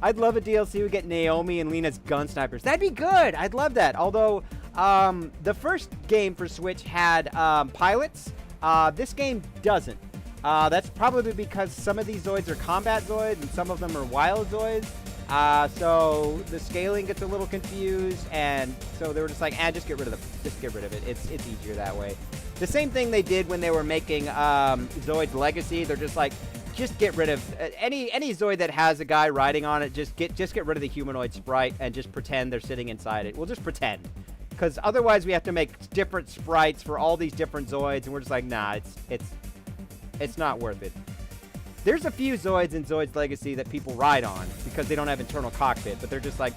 I'd love a DLC we get Naomi and Lena's gun snipers. That'd be good. I'd love that. Although, the first game for Switch had pilots. This game doesn't. That's probably because some of these Zoids are combat Zoids and some of them are wild Zoids. So the scaling gets a little confused, and so they were just like, just get rid of it. It's easier that way. The same thing they did when they were making Zoid's Legacy. They're just like, just get rid of any Zoid that has a guy riding on it. Just get rid of the humanoid sprite and just pretend they're sitting inside it. We'll just pretend, because otherwise we have to make different sprites for all these different Zoids, and we're just like, nah, it's not worth it. There's a few Zoids in Zoid's Legacy that people ride on because they don't have internal cockpit, but they're just like,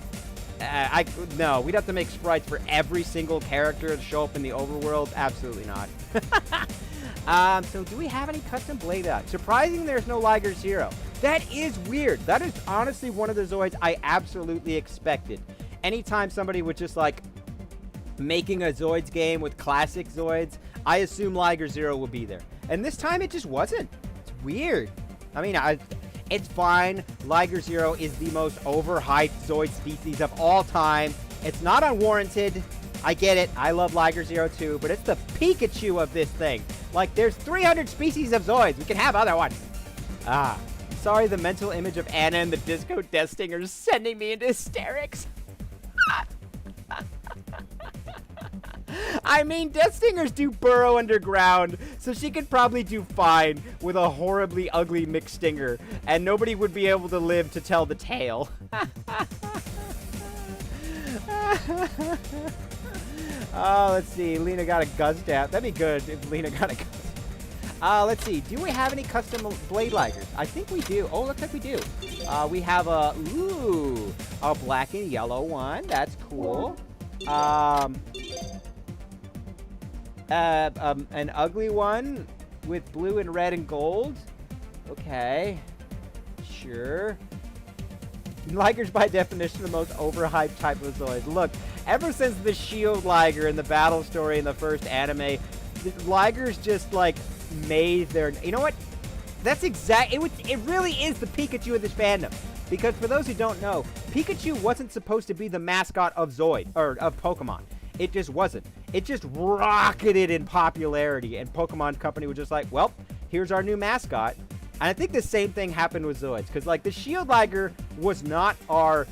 no, we'd have to make sprites for every single character to show up in the overworld. Absolutely not. So do we have any custom blade out? Surprising there's no Liger Zero. That is weird. That is honestly one of the Zoids I absolutely expected. Anytime somebody was just like making a Zoids game with classic Zoids, I assume Liger Zero will be there. And this time it just wasn't. It's weird. I mean, it's fine. Liger Zero is the most overhyped Zoid species of all time. It's not unwarranted. I get it. I love Liger Zero too, but it's the Pikachu of this thing. Like, there's 300 species of Zoids. We can have other ones. Sorry, the mental image of Anna and the Disco Death Stinger is sending me into hysterics. I mean, Death Stingers do burrow underground, so she could probably do fine with a horribly ugly McStinger, and nobody would be able to live to tell the tale. Oh, let's see. Lena got a gust out. That'd be good if Lena got a gust. Let's see. Do we have any custom Blade Ligers? I think we do. Oh, looks like we do. We have a black and yellow one. That's cool. An ugly one. with blue and red and gold. Okay. Sure. Liger's by definition the most overhyped type of Zoid. Look, ever since the Shield Liger in the battle story in the first anime, the Liger's just like made their... You know what? That's it really is the Pikachu of this fandom. Because for those who don't know, Pikachu wasn't supposed to be the mascot of Zoid, or of Pokemon. It just wasn't. It just rocketed in popularity, and Pokemon Company was just like, well, here's our new mascot. And I think the same thing happened with Zoids, because like the Shield Liger was not the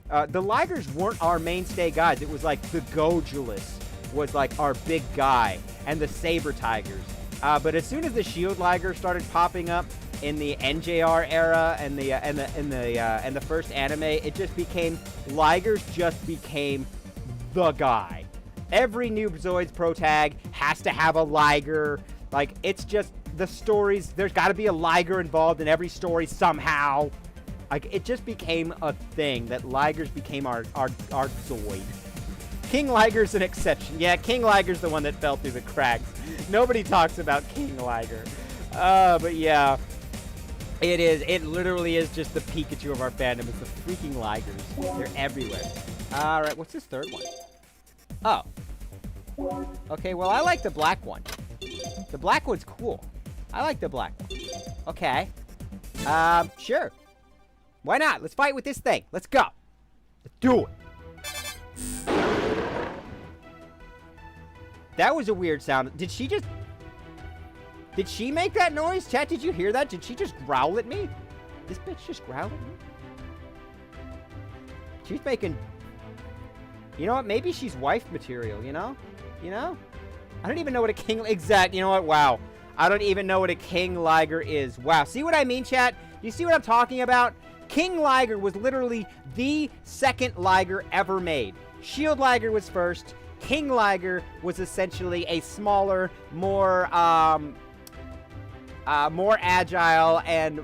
Ligers weren't our mainstay guys. It was like the Gojulus was like our big guy, and the Saber Tigers. But as soon as the Shield Liger started popping up in the NJR era and the first anime, it just became Ligers just became the guy. Every new Zoids Pro Tag has to have a Liger. Like, it's just the stories. There's got to be a Liger involved in every story somehow. Like, it just became a thing that Ligers became our Zoid. King Liger's an exception. Yeah, King Liger's the one that fell through the cracks. Nobody talks about King Liger. But yeah. It is. It literally is just the Pikachu of our fandom. It's the freaking Ligers. They're everywhere. Alright, what's this third one? Oh. Okay, well, I like the black one. The black one's cool. I like the black one. Okay. Sure. Why not? Let's fight with this thing. Let's go. Let's do it. That was a weird sound. Did she make that noise? Chat, did you hear that? Did she just growl at me? This bitch just growled at me? She's making... You know what? Maybe she's wife material, you know? You know? I don't even know what a king... Exact. You know what? Wow. I don't even know what a King Liger is. Wow. See what I mean, chat? You see what I'm talking about? King Liger was literally the second Liger ever made. Shield Liger was first. King Liger was essentially a smaller, more agile and,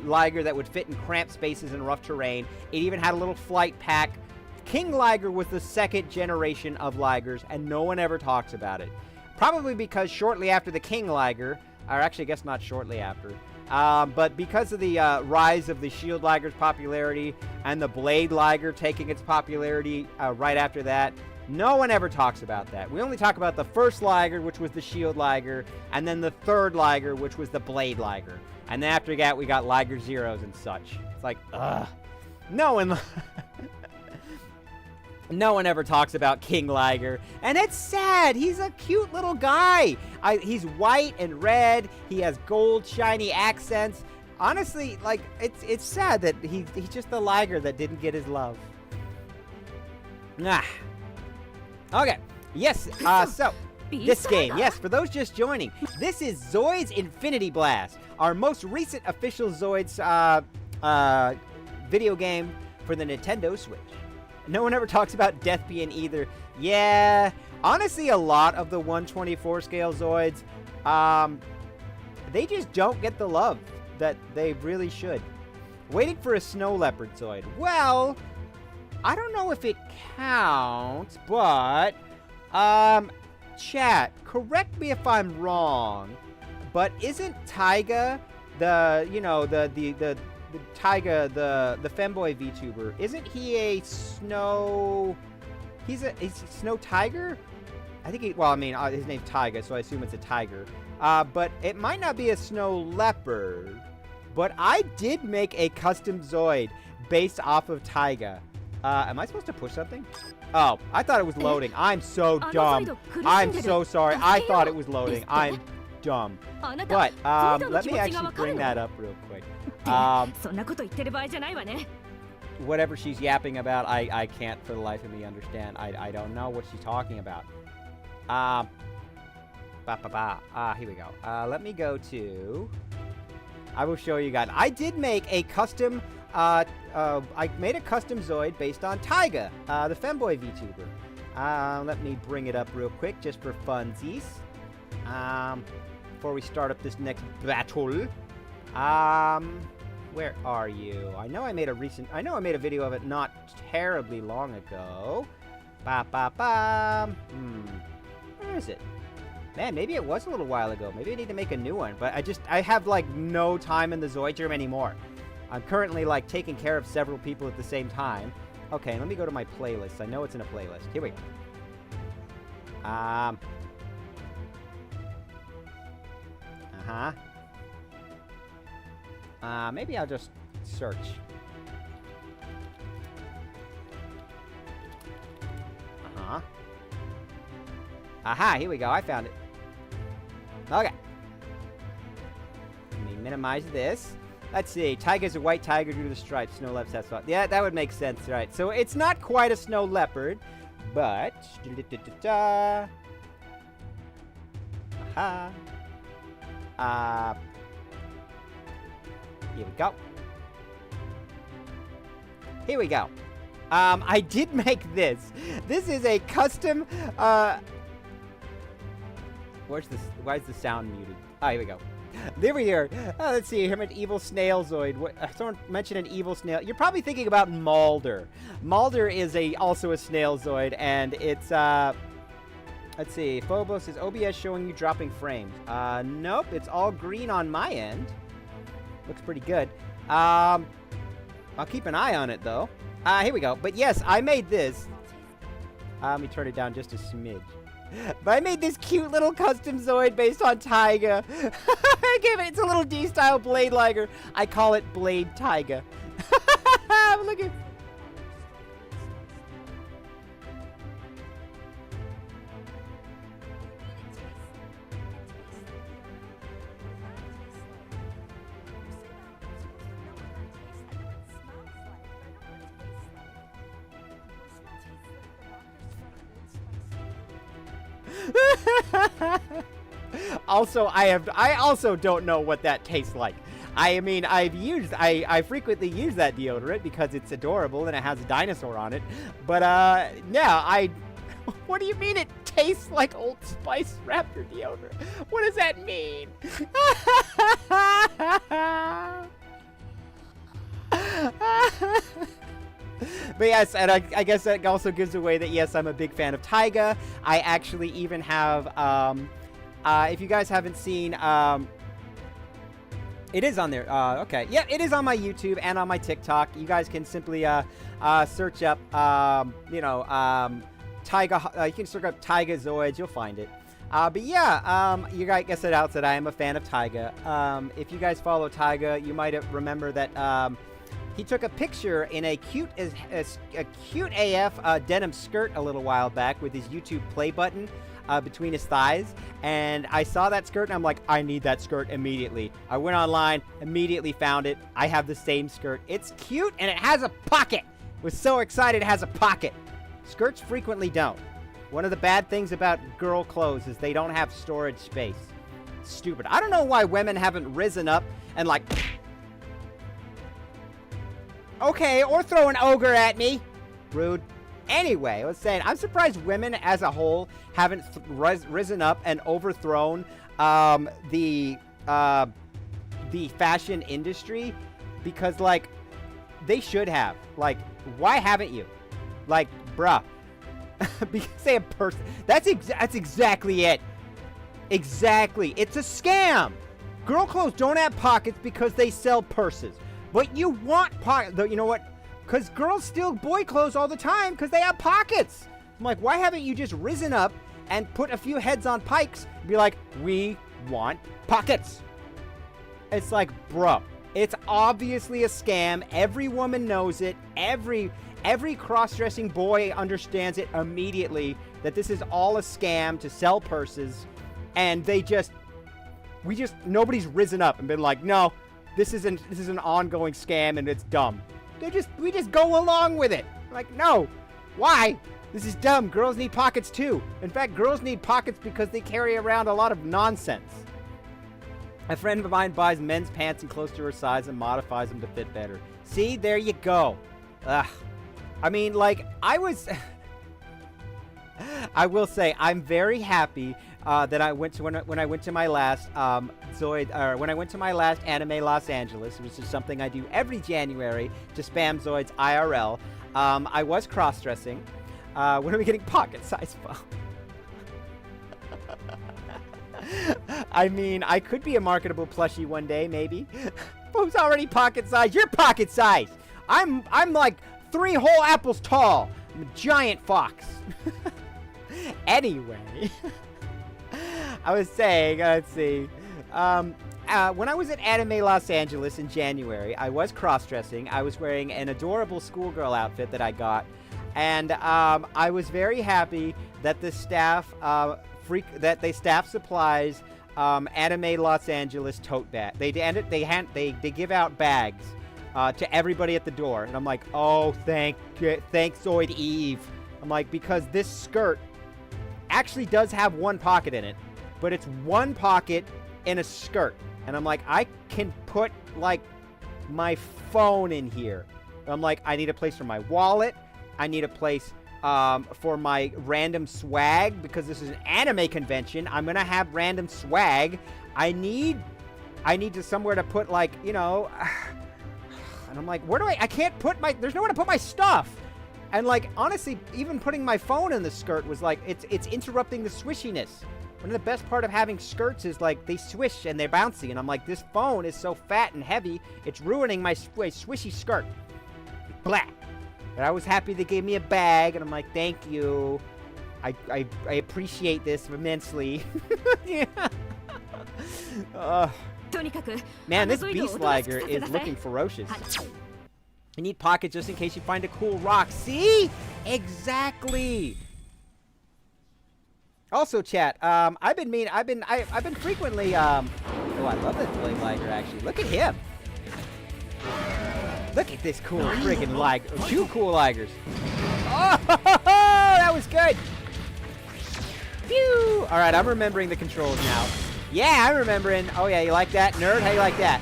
Liger that would fit in cramped spaces and rough terrain. It even had a little flight pack. King Liger was the second generation of Ligers, and no one ever talks about it. Probably because shortly after the King Liger, or actually I guess not shortly after, but because of the rise of the Shield Liger's popularity and the Blade Liger taking its popularity right after that, no one ever talks about that. We only talk about the first Liger, which was the Shield Liger, and then the third Liger, which was the Blade Liger. And then after that, we got Liger Zeros and such. It's like, ugh. No one... No one ever talks about King Liger, and it's sad. He's a cute little guy. He's white and red. He has gold, shiny accents. Honestly, like, it's sad that he's just the Liger that didn't get his love. Ah. Okay. Yes. So this game. Yes, for those just joining, this is Zoids Infinity Blast, our most recent official Zoids video game for the Nintendo Switch. No one ever talks about Deathbane either. Yeah, honestly, a lot of the 1/24 scale Zoids, they just don't get the love that they really should. Waiting for a Snow Leopard Zoid. Well, I don't know if it counts, but, chat, correct me if I'm wrong, but isn't Taiga the Taiga, the femboy VTuber, isn't he a snow... He's a snow tiger? I think his name's Taiga, so I assume it's a tiger. But it might not be a snow leopard. But I did make a custom Zoid based off of Taiga. Am I supposed to push something? Oh, I thought it was loading. I'm so dumb. I'm so sorry. I thought it was loading. I'm dumb. But, let me actually bring that up real quick. Whatever she's yapping about, I can't for the life of me understand. I don't know what she's talking about. Here we go. Let me go to... I will show you guys. I did make a custom... I made a custom Zoid based on Taiga, the femboy VTuber. Let me bring it up real quick, just for funsies. Before we start up this next battle. Where are you? I know I made a video of it not terribly long ago. Where is it? Man, maybe it was a little while ago. Maybe I need to make a new one. But I have, like, no time in the Zoids room anymore. I'm currently, like, taking care of several people at the same time. Okay, let me go to my playlist. I know it's in a playlist. Here we go. Maybe I'll just search. Aha, here we go. I found it. Okay. Let me minimize this. Let's see. Tiger's a white tiger due to the stripes. Snow leopard has spot. Yeah, that would make sense, right? So it's not quite a snow leopard, but... Aha. Here we go. Here we go. I did make this. This is a custom, where's this? Why is the sound muted? Oh, here we go. There we are. Let's see. Here, an evil snail Zoid. Someone mentioned an evil snail. You're probably thinking about Mulder. Mulder is also a snail Zoid, and it's, let's see. Phobos is OBS showing you dropping frames. Nope. It's all green on my end. Looks pretty good. I'll keep an eye on it, though. Here we go. But yes, I made this. Let me turn it down just a smidge. But I made this cute little custom Zoid based on Taiga. It's a little D-style Blade Liger. I call it Blade Taiga. Look at... Also, I also don't know what that tastes like. I mean, I frequently use that deodorant because it's adorable and it has a dinosaur on it. But, yeah, what do you mean it tastes like Old Spice Raptor deodorant? What does that mean? But yes, and I guess that also gives away that, yes, I'm a big fan of Taiga. I actually even have, if you guys haven't seen, it is on there. Okay. Yeah, it is on my YouTube and on my TikTok. You guys can simply search up, Taiga. You can search up Taiga Zoids. You'll find it. But yeah, you guys guessed it out that I am a fan of Taiga. If you guys follow Taiga, you might remember that he took a picture in a cute AF denim skirt a little while back with his YouTube play button between his thighs, and I saw that skirt and I'm like, I need that skirt immediately. I went online, immediately found it. I have the same skirt. It's cute and it has a pocket. Was so excited it has a pocket. Skirts frequently don't. One of the bad things about girl clothes is they don't have storage space. It's stupid. I don't know why women haven't risen up and like... Okay, or throw an ogre at me. Rude. Anyway, I was saying, I'm surprised women as a whole haven't risen up and overthrown the fashion industry, because, like, they should have. Like, why haven't you? Like, bruh. Because they have person. That's exactly it. Exactly. It's a scam. Girl clothes don't have pockets because they sell purses. But you want pockets. You know what? Because girls steal boy clothes all the time because they have pockets. I'm like, why haven't you just risen up and put a few heads on pikes and be like, we want pockets? It's like, bro, it's obviously a scam. Every woman knows it. Every cross-dressing boy understands it immediately that this is all a scam to sell purses. And nobody's risen up and been like, no, this is an ongoing scam and it's dumb. We just go along with it. Like, no. Why? This is dumb. Girls need pockets too. In fact, girls need pockets because they carry around a lot of nonsense. A friend of mine buys men's pants and close to her size and modifies them to fit better. See, there you go. Ugh. I mean, like, I will say, I'm very happy that I went to when I went to my last when I went to my last Anime Los Angeles, which is something I do every January to spam Zoids IRL. I was cross-dressing. When are we getting pocket-sized phone? I mean, I could be a marketable plushie one day, maybe. Who's already pocket size? You're pocket size. I'm like 3 whole apples tall. I'm a giant fox. Anyway, I was saying, let's see. When I was at Anime Los Angeles in January, I was cross-dressing. I was wearing an adorable schoolgirl outfit that I got. And I was very happy that the staff staff supplies Anime Los Angeles tote bag. They give out bags to everybody at the door, and I'm like, oh, thanks Zoid Eve. I'm like, because this skirt actually does have one pocket in it, but it's one pocket in a skirt, and I'm like, I can put like my phone in here. I'm like, I need a place for my wallet. I need a place for my random swag, because this is an anime convention. I'm gonna have random swag. I need somewhere to put, like, you know. And I'm like, where do I can't put my, there's nowhere to put my stuff. And like, honestly, even putting my phone in the skirt was like, it's interrupting the swishiness. One of the best part of having skirts is like they swish and they're bouncy, and I'm like, this phone is so fat and heavy, it's ruining my swishy skirt. Blah. But I was happy they gave me a bag, and I'm like, thank you. I appreciate this immensely. Yeah. Man, this beast liger is looking ferocious. You need pockets just in case you find a cool rock. See? Exactly. Also, chat, I've been frequently, oh, I love this blade liger, actually. Look at him. Look at this cool friggin' liger. 2 cool ligers. Oh, that was good. Phew. All right, I'm remembering the controls now. Yeah, I'm remembering. Oh, yeah, you like that? Nerd, how you like that?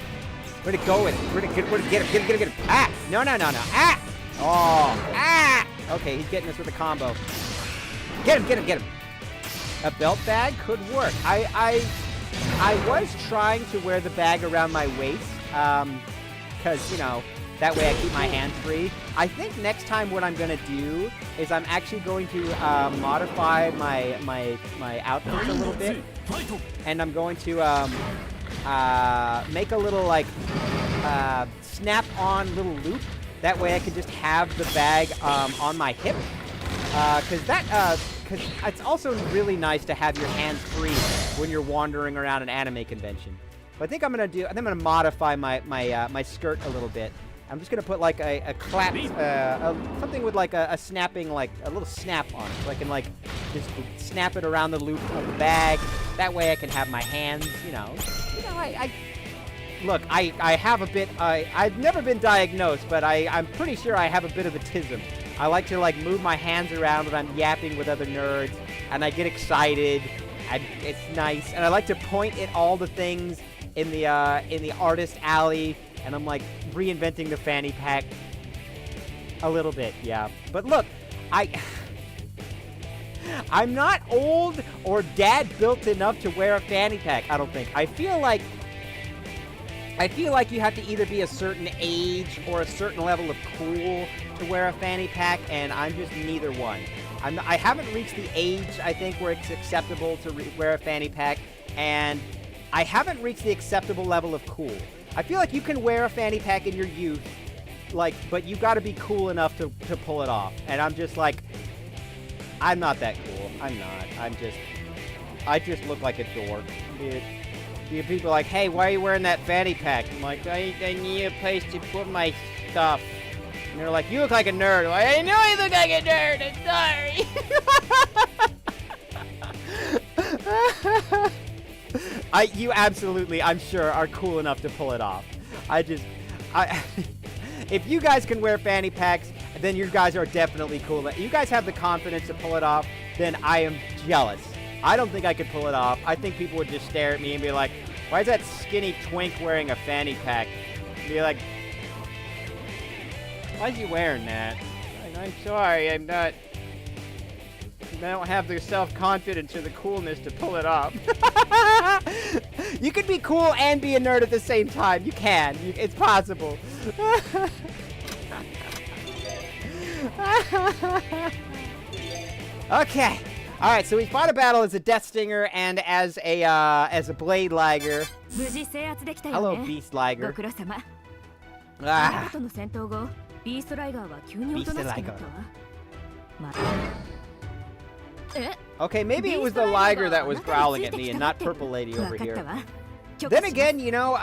Where'd it go with it? Where'd it get him. Ah! No. Ah! Oh! Ah! Okay, he's getting us with a combo. Get him. A belt bag could work. I was trying to wear the bag around my waist, because, you know, that way I keep my hands free. I think next time what I'm going to do is I'm actually going to modify my outfit a little bit. And I'm going to make a little, like, snap-on little loop. That way I can just have the bag on my hip. Because it's also really nice to have your hands free when you're wandering around an anime convention. But I think I'm gonna modify my skirt a little bit. I'm just gonna put like a clap, something with like a snapping, like a little snap on it, so I can like just snap it around the loop of the bag. That way I can have my hands, you know. Look, I have a bit. I've never been diagnosed, but I'm pretty sure I have a bit of autism. I like to like move my hands around when I'm yapping with other nerds, and I get excited. It's nice, and I like to point at all the things in the artist alley, and I'm like reinventing the fanny pack a little bit, yeah. But look, I'm not old or dad built enough to wear a fanny pack. I don't think. I feel like you have to either be a certain age or a certain level of cool to wear a fanny pack, and I'm just neither one. I haven't reached the age, I think, where it's acceptable to wear a fanny pack, and I haven't reached the acceptable level of cool. I feel like you can wear a fanny pack in your youth, like, but you got to be cool enough to pull it off. And I'm just like, I'm not that cool. I'm not. I just look like a dork. People are like, hey, why are you wearing that fanny pack? I'm like, I need a place to put my stuff. And they're like, you look like a nerd. I'm like, I know I look like a nerd. I'm sorry. You absolutely, I'm sure, are cool enough to pull it off. If you guys can wear fanny packs, then you guys are definitely cool. If you guys have the confidence to pull it off, then I am jealous. I don't think I could pull it off. I think people would just stare at me and be like, why is that skinny twink wearing a fanny pack? And be like, why is he wearing that? I'm sorry, I don't have the self-confidence or the coolness to pull it off. You can be cool and be a nerd at the same time. You can. It's possible. Okay. All right, so we fought a battle as a Death Stinger and as a Blade Liger. Hello, Beast Liger. Ah. Beast Liger. Okay, maybe it was the Liger that was growling at me and not Purple Lady over here. Then again, you know,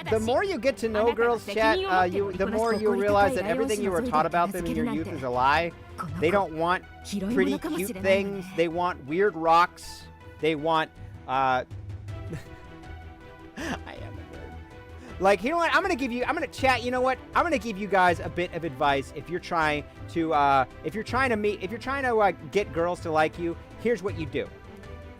the more you get to know girls, chat, the more you realize that everything you were taught about them in your youth is a lie. They don't want pretty cute things. They want weird rocks. They want, I am a nerd. Like, you know what? I'm gonna chat, you know what? I'm gonna give you guys a bit of advice if you're trying to, get girls to like you. Here's what you do.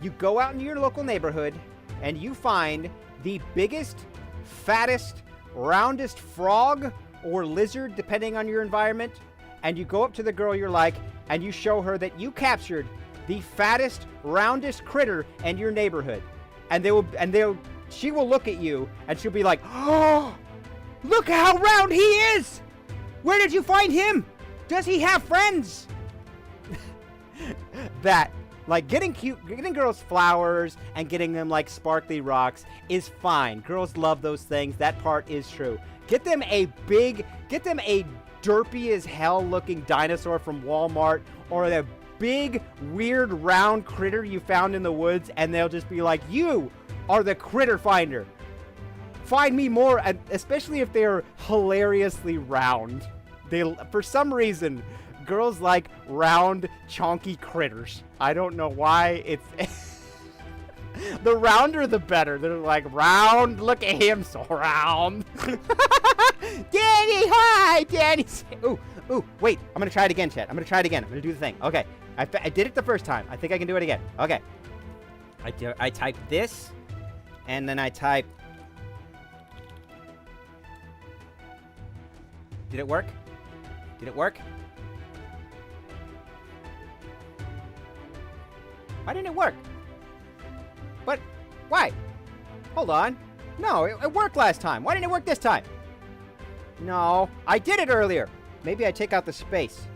You go out into your local neighborhood and you find the biggest, fattest, roundest frog or lizard, depending on your environment, and you go up to the girl you're like, and you show her that you captured the fattest, roundest critter in your neighborhood. And she will look at you, and she'll be like, "Oh, look how round he is! Where did you find him? Does he have friends?" That, like, getting girls flowers and getting them, like, sparkly rocks is fine. Girls love those things. That part is true. Get them a derpy as hell looking dinosaur from Walmart, or a big, weird, round critter you found in the woods, and they'll just be like, "You are the critter finder. Find me more," especially if they're hilariously round. For some reason, girls like round, chonky critters. I don't know why. It's the rounder the better. They're like, "Round, look at him, so round." Danny, hi, Danny. Ooh, wait. I'm gonna try it again, chat. I'm gonna try it again. I'm gonna do the thing. Okay, I did it the first time. I think I can do it again. Okay. I type this, and then I type. Did it work? Did it work? Why didn't it work? But, why? Hold on. No, it worked last time. Why didn't it work this time? No, I did it earlier. Maybe I take out the space.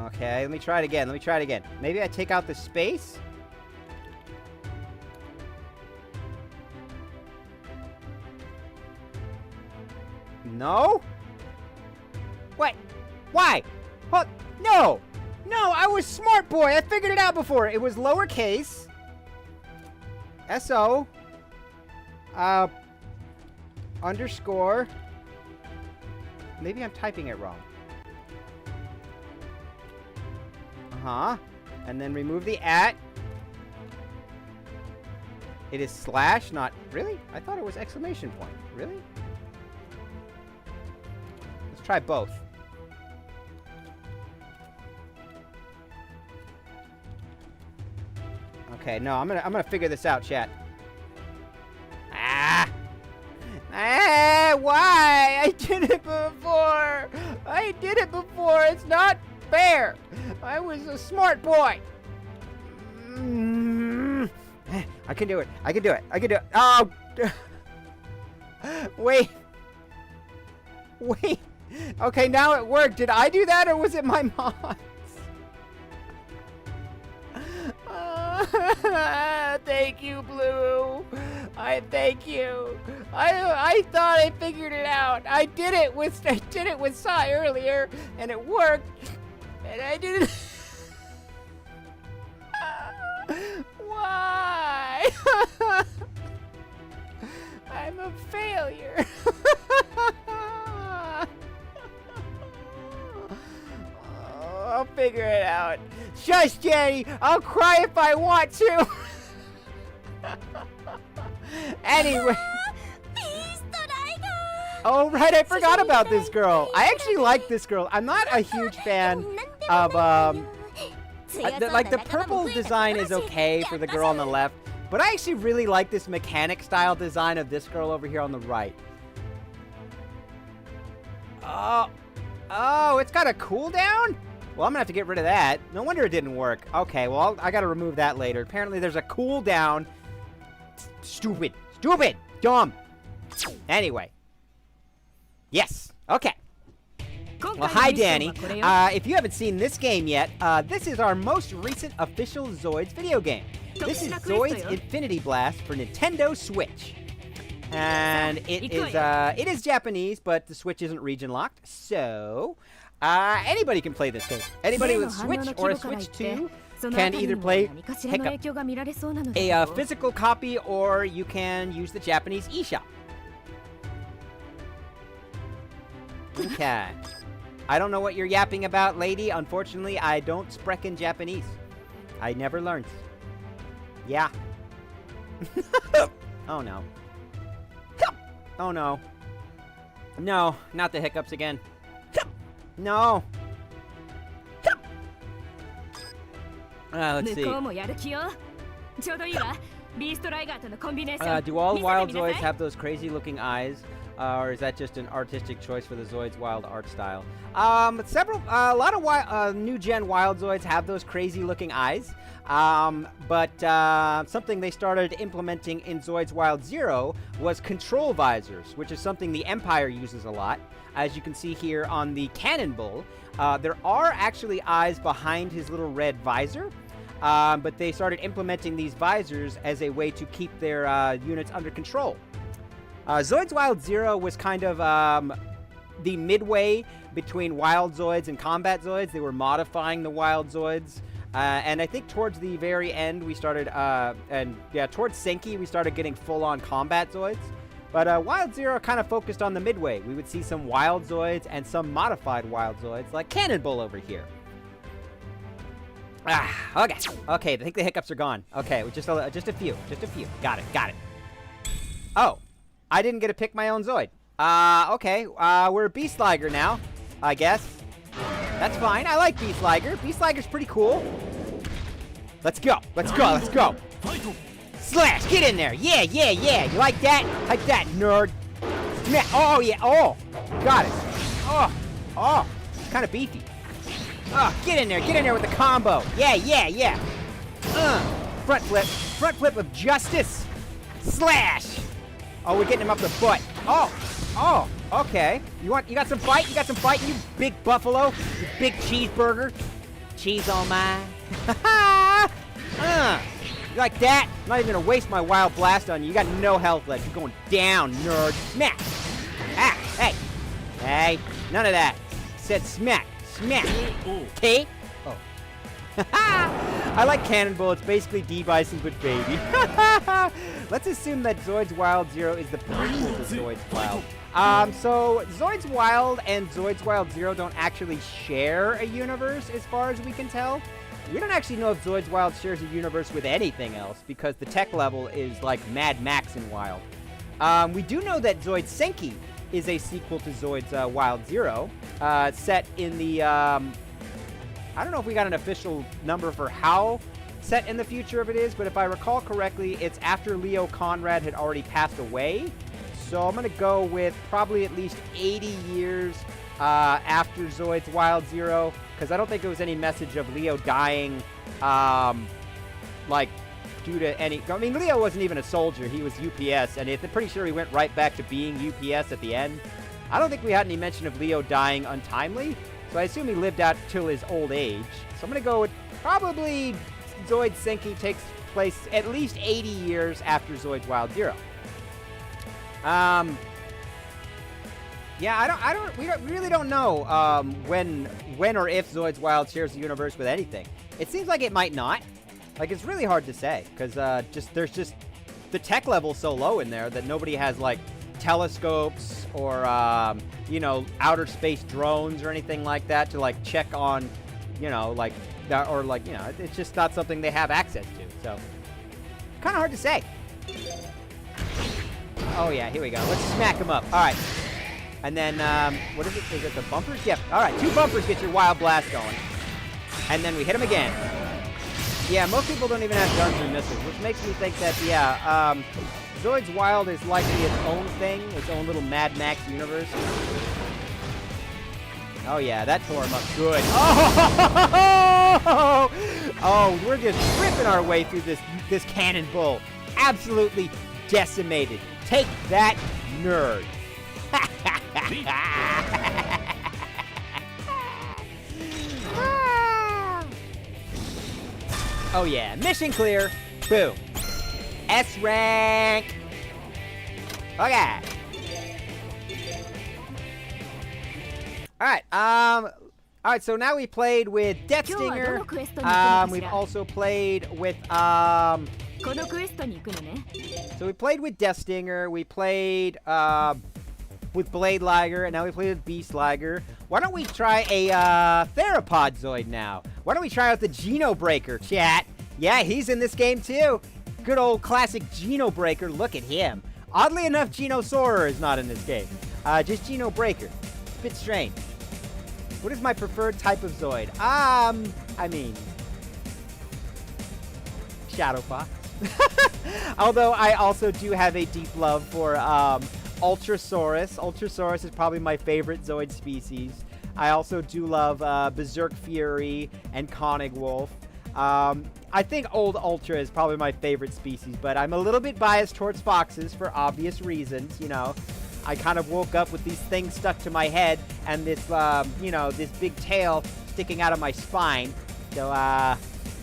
Okay, let me try it again. Maybe I take out the space? No? What? Why? Oh, no! No, I was smart, boy! I figured it out before. It was lowercase. S-O. Underscore. Maybe I'm typing it wrong. Uh-huh. And then remove the at. It is slash, not... Really? I thought it was exclamation point. Really? Let's try both. Okay, no, I'm gonna figure this out, chat. Why? I did it before. It's not fair. I was a smart boy. I can do it. Oh. Wait. Okay, now it worked. Did I do that, or was it my mods? Thank you, Blue. Thank you. I thought I figured it out. I did it with Sai earlier, and it worked. And I didn't. Why? I'm a failure. I'll figure it out. Shush, Jenny. I'll cry if I want to. Anyway. Oh, right. I forgot about this girl. I actually like this girl. I'm not a huge fan of, the purple design is okay for the girl on the left, but I actually really like this mechanic style design of this girl over here on the right. Oh, it's got a cooldown? Well, I'm gonna have to get rid of that. No wonder it didn't work. Okay, well, I gotta remove that later. Apparently, there's a cooldown. Stupid. Dumb. Anyway. Yes. Okay. Well, hi, Danny. If you haven't seen this game yet, this is our most recent official Zoids video game. This is Zoids Infinity Blast for Nintendo Switch. And it is Japanese, but the Switch isn't region locked, so anybody can play this game. Anybody with Switch or a Switch 2 can either play a physical copy, or you can use the Japanese eShop. Okay. I don't know what you're yapping about, lady. Unfortunately, I don't sprechen Japanese. I never learned. Yeah. Oh, no. Oh, no. No, not the hiccups again. No. Let's see. Do all Wild Zoids have those crazy-looking eyes? Or is that just an artistic choice for the Zoids Wild art style? A lot of new-gen Wild Zoids have those crazy-looking eyes. But something they started implementing in Zoids Wild Zero was control visors, which is something the Empire uses a lot. As you can see here on the Cannonball, there are actually eyes behind his little red visor, but they started implementing these visors as a way to keep their units under control. Zoids Wild Zero was kind of the midway between Wild Zoids and Combat Zoids. They were modifying the Wild Zoids. And I think towards the very end, we started, towards Senki, we started getting full-on Combat Zoids. But Wild Zero kind of focused on the midway. We would see some Wild Zoids and some modified Wild Zoids, like Cannonball over here. Okay. Okay, I think the hiccups are gone. Okay, just a few. Got it. Oh, I didn't get to pick my own Zoid. Okay, we're a Beast Liger now, I guess. That's fine. I like Beast Liger. Beast Liger's pretty cool. Let's go. Slash, get in there. Yeah. You like that? Like that, nerd. Oh, yeah. Oh, got it. Oh, kind of beefy. Oh, get in there with the combo. Yeah. Front flip of justice. Slash. Oh, we're getting him up the butt. Oh, okay. You got some fight? You big buffalo? You big cheeseburger? Cheese all mine. You like that? I'm not even gonna waste my wild blast on you. You got no health left. You're going down, nerd. Smack. Hey, none of that. Said smack. Okay? Oh. I like Cannonball. It's basically D-Bison but baby. Let's assume that Zoids Wild Zero is the prequel to Zoids Wild. So Zoids Wild and Zoids Wild Zero don't actually share a universe as far as we can tell. We don't actually know if Zoids Wild shares a universe with anything else because the tech level is like Mad Max in Wild. We do know that Zoids Senki is a sequel to Zoids Wild Zero, set in the, I don't know if we got an official number for how set in the future of it is, but if I recall correctly, it's after Leo Conrad had already passed away. So I'm going to go with probably at least 80 years after Zoids Wild Zero, because I don't think there was any message of Leo dying, like, due to any... I mean, Leo wasn't even a soldier. He was UPS, and I'm pretty sure he went right back to being UPS at the end. I don't think we had any mention of Leo dying untimely, so I assume he lived out till his old age. So I'm going to go with probably Zoids Senki takes place at least 80 years after Zoids Wild Zero. Yeah, we really don't know when or if Zoids Wild shares the universe with anything. It seems like it might not. Like, it's really hard to say because there's just the tech level so low in there that nobody has like telescopes or outer space drones or anything like that to like check on, like that, or like it's just not something they have access to. So kind of hard to say. Oh yeah, here we go. Let's smack him up. All right. And then, what is it? Is it the bumpers? Yep. All right, 2 bumpers get your wild blast going. And then we hit him again. Yeah, most people don't even have guns or missiles, which makes me think that, Zoids Wild is likely its own thing, its own little Mad Max universe. Oh yeah, that tore him up good. Oh, we're just ripping our way through this Cannonball. Absolutely decimated. Take that, nerd. Oh yeah, mission clear. Boom. S rank. Okay. Alright, so now we played with Death Stinger. We've also played with, So we played with Death Stinger, we played, with Blade Liger, and now we played with Beast Liger. Why don't we try a, Theropod Zoid now? Why don't we try out the Geno Breaker, chat? Yeah, he's in this game too. Good old classic Geno Breaker, look at him. Oddly enough, Geno Soarer is not in this game. Just Geno Breaker. It's a bit strange. What is my preferred type of Zoid? I mean, Shadow Fox. Although I also do have a deep love for Ultrasaurus. Ultrasaurus is probably my favorite Zoid species. I also do love Berserk Fury and Konig Wolf. I think Old Ultra is probably my favorite species, but I'm a little bit biased towards foxes for obvious reasons, you know. I kind of woke up with these things stuck to my head and this, you know, this big tail sticking out of my spine. So,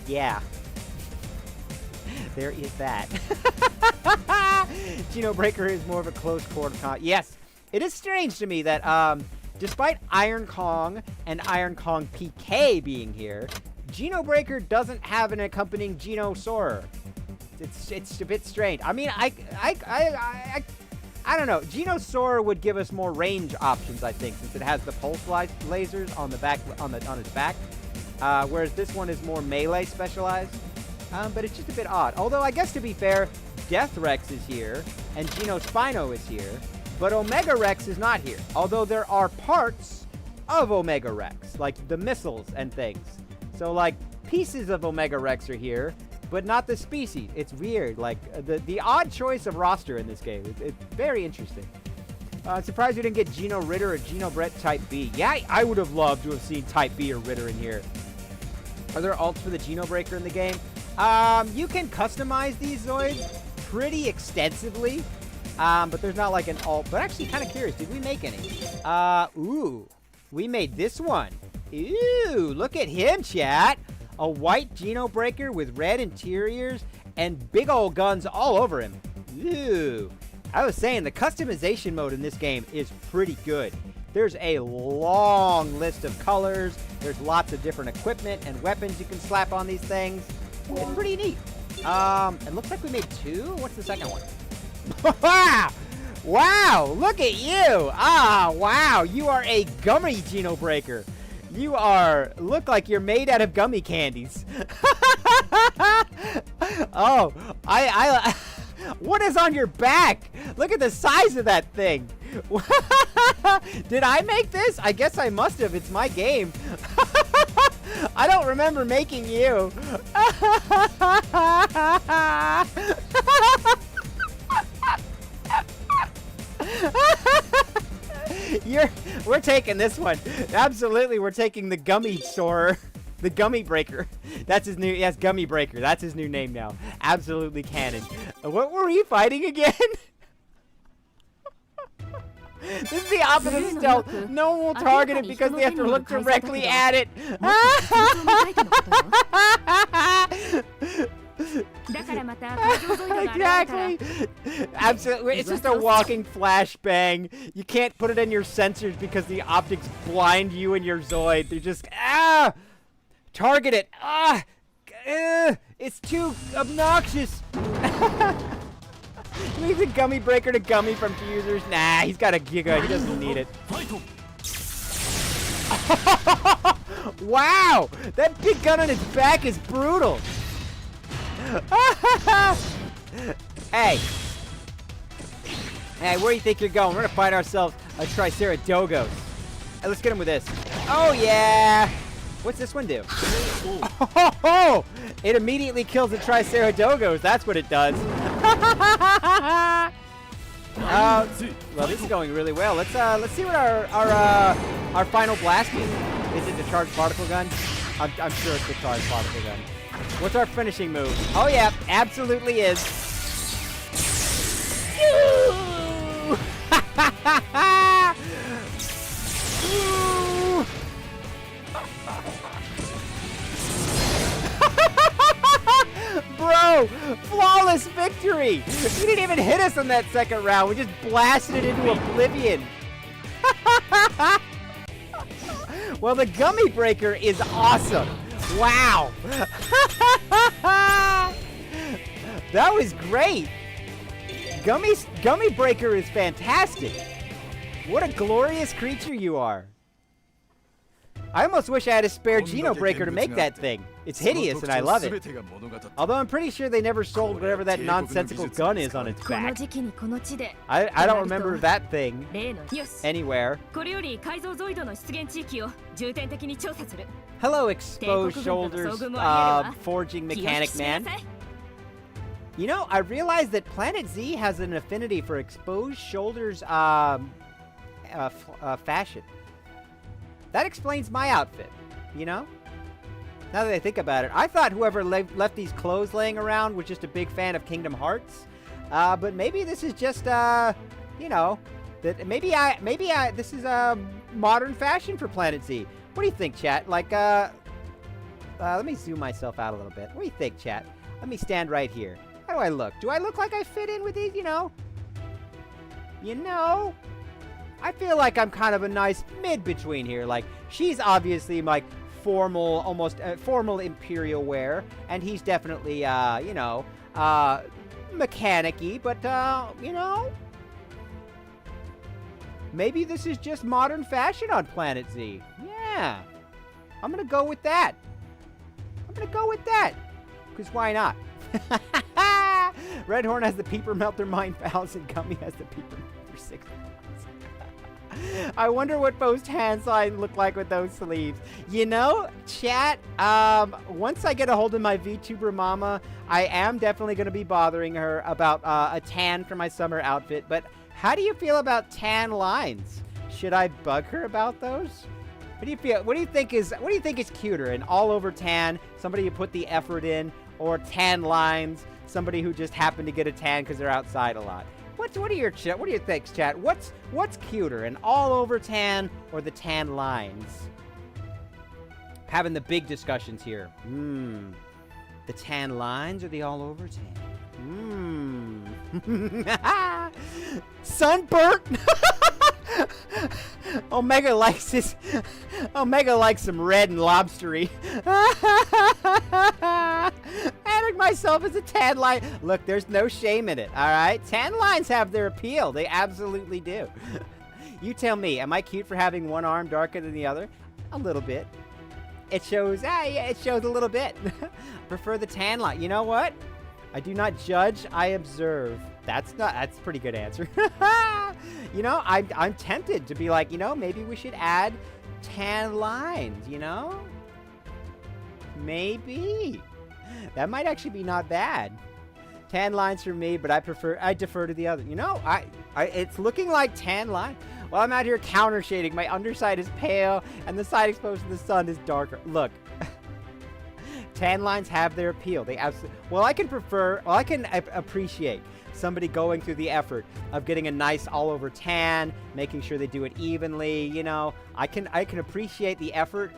yeah. There is that. Geno Breaker is more of a close quarter yes, it is strange to me that, despite Iron Kong and Iron Kong PK being here, Geno Breaker doesn't have an accompanying Geno Soarer. It's a bit strange. I mean, I don't know. Geno Soarer would give us more range options, I think, since it has the pulse lasers on the back on its back. Whereas this one is more melee specialized. But it's just a bit odd. Although I guess to be fair, Death Rex is here and Geno Spino is here, but Omega Rex is not here. Although there are parts of Omega Rex, like the missiles and things. So like pieces of Omega Rex are here, but not the species. It's weird. Like the odd choice of roster in this game. It's very interesting. I'm surprised we didn't get Geno Ritter or Geno Brett Type B. Yeah, I would have loved to have seen Type B or Ritter in here. Are there alts for the Geno Breaker in the game? You can customize these Zoids pretty extensively, but there's not like an alt. But actually, kind of curious, did we make any? Ooh, we made this one. Ooh, look at him, chat. A white Geno Breaker with red interiors and big old guns all over him. Ooh, I was saying the customization mode in this game is pretty good. There's a long list of colors. There's lots of different equipment and weapons you can slap on these things. It's pretty neat. It looks like we made two. What's the second one? Wow, look at you. Wow, you are a gummy Geno Breaker. You look like you're made out of gummy candies. Oh, what is on your back? Look at the size of that thing. Did I make this? I guess I must have. It's my game. I don't remember making you. We're taking this one. Absolutely, we're taking the Gummy Soarer. The Gummy Breaker. That's his new, yes, Gummy Breaker. That's his new name now. Absolutely canon. What were we fighting again? This is the opposite of stealth. No one will target it because they have to look directly at it. Exactly. Absolutely. It's just a walking flashbang. You can't put it in your sensors because the optics blind you and your Zoid. They're just, target it. It's too obnoxious. Leave the Gummy Breaker to Gummy from users. Nah, he's got a Giga. He doesn't need it. Wow! That big gun on his back is brutal. Hey. Hey, where do you think you're going? We're gonna find ourselves a Triceratogos. Hey, let's get him with this. Oh, yeah! What's this one do? Oh, it immediately kills the Triceratogos. That's what it does. Well, this is going really well. Let's see what our final blast is. Is it the charged particle gun? I'm sure it's the charged particle gun. What's our finishing move? Oh yeah, absolutely is. Bro, flawless victory. We didn't even hit us on that second round. We just blasted it into oblivion. Well, the gummy breaker is awesome. Wow. That was great. Gummy breaker is fantastic. What a glorious creature you are. I almost wish I had a spare Geno breaker to make that thing. It's hideous and I love it. Although I'm pretty sure they never sold whatever that nonsensical gun is on its back. I don't remember that thing anywhere. Hello, exposed shoulders, forging mechanic man. You know, I realized that Planet Z has an affinity for exposed shoulders fashion. That explains my outfit, you know? Now that I think about it, I thought whoever left these clothes laying around was just a big fan of Kingdom Hearts. But maybe this is just, you know, that maybe this is modern fashion for Planet Z. What do you think, chat? Like, let me zoom myself out a little bit. What do you think, chat? Let me stand right here. How do I look? Do I look like I fit in with these, you know? You know? I feel like I'm kind of a nice mid-between here. Like, she's obviously like formal, almost formal imperial wear, and he's definitely, you know, mechanic-y, but, you know, maybe this is just modern fashion on Planet Z. Yeah, I'm gonna go with that. Because why not? Redhorn has the Peeper Melter Mind Palace, and Gummy has the Peeper Melter 6. I wonder what Bo's hand sign look like with those sleeves. You know, chat, once I get a hold of my VTuber mama, I am definitely going to be bothering her about a tan for my summer outfit. But how do you feel about tan lines? Should I bug her about those? What do you feel? What do you think is cuter? An all over tan, somebody who put the effort in, or tan lines, somebody who just happened to get a tan because they're outside a lot? What do you think, chat? What's cuter, an all over tan or the tan lines? Having the big discussions here. The tan lines or the all over tan? Sunburnt. Omega likes some red and lobstery. Adding myself as a tan line. Look, there's no shame in it, all right? Tan lines have their appeal. They absolutely do. You tell me, am I cute for having one arm darker than the other? A little bit. It shows, yeah, it shows a little bit. Prefer the tan line. You know what? I do not judge, I observe. That's a pretty good answer. You know, I'm tempted to be like, you know, maybe we should add tan lines, you know? Maybe. That might actually be not bad. Tan lines for me, but I defer to the other. You know, it's looking like tan line. Well, I'm out here counter shading. My underside is pale, and the side exposed to the sun is darker. Look. Tan lines have their appeal. They absolutely. Well, I can appreciate somebody going through the effort of getting a nice all-over tan, making sure they do it evenly. You know, I can appreciate the effort.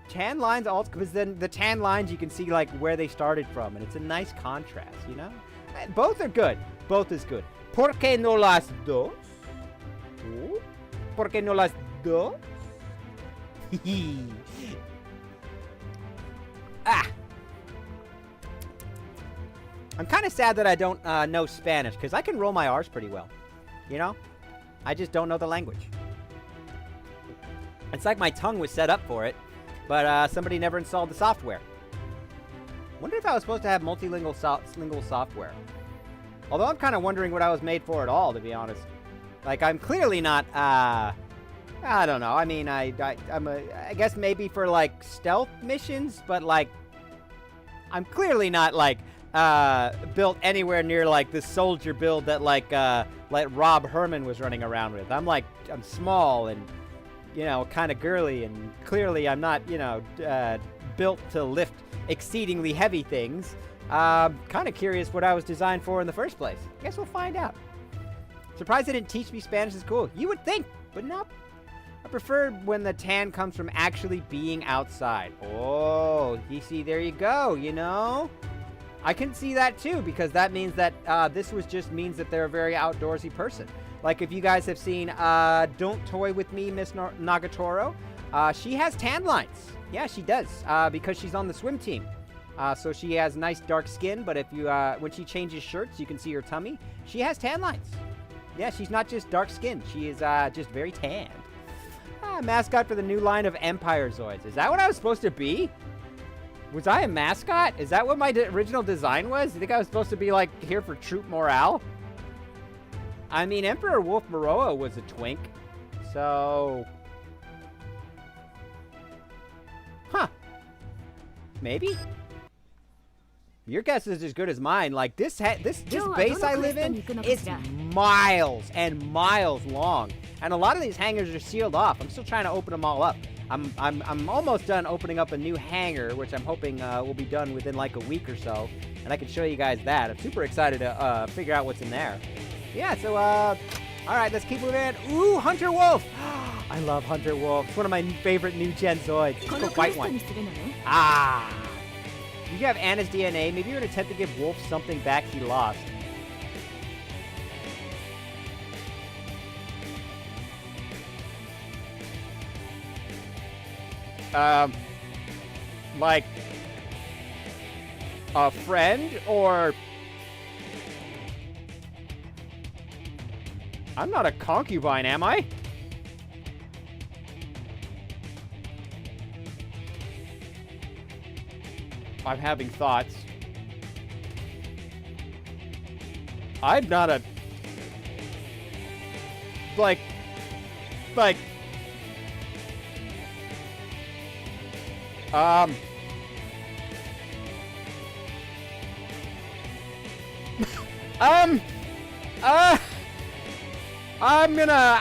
Tan lines also, because then the tan lines you can see like where they started from, and it's a nice contrast. You know, both are good. Both is good. ¿Por qué no las dos? ¿Por qué no las dos? I'm kind of sad that I don't know Spanish, because I can roll my R's pretty well. You know? I just don't know the language. It's like my tongue was set up for it, but somebody never installed the software. Wonder if I was supposed to have multilingual lingual software. Although I'm kind of wondering what I was made for at all, to be honest. Like, I'm clearly not, I don't know. I mean, I guess maybe for, like, stealth missions, but, like, I'm clearly not, like, built anywhere near, like, the soldier build that, like Rob Herman was running around with. I'm small and, you know, kind of girly, and clearly I'm not, you know, built to lift exceedingly heavy things. Kind of curious what I was designed for in the first place. Guess we'll find out. Surprised they didn't teach me Spanish is cool. You would think, but nope. I prefer when the tan comes from actually being outside. Oh, you see, there you go, you know? I can see that too, because that means that this means that they're a very outdoorsy person. Like if you guys have seen Don't Toy With Me, Miss Nagatoro, she has tan lines. Yeah, she does, because she's on the swim team. So she has nice dark skin, but if you when she changes shirts, you can see her tummy. She has tan lines. Yeah, she's not just dark skinned. She is just very tanned. Mascot for the new line of Empire Zoids. Is that what I was supposed to be? Was I a mascot? Is that what my original design was? You think I was supposed to be, like, here for troop morale? I mean, Emperor Wolf Maroa was a twink. So... Huh. Maybe? Your guess is as good as mine. Like, this base I live in is miles and miles long. And a lot of these hangars are sealed off. I'm still trying to open them all up. I'm almost done opening up a new hangar, which I'm hoping will be done within like a week or so. And I can show you guys that. I'm super excited to figure out what's in there. Yeah, so, all right, let's keep moving. Ooh, Hunter Wolf. I love Hunter Wolf. It's one of my favorite new gen Zoids. Let's go fight one. Ah. You have Anna's DNA. Maybe you're going to attempt to give Wolf something back he lost. Like a friend, or I'm not a concubine, am I? I'm having thoughts. I'm not a like I'm gonna,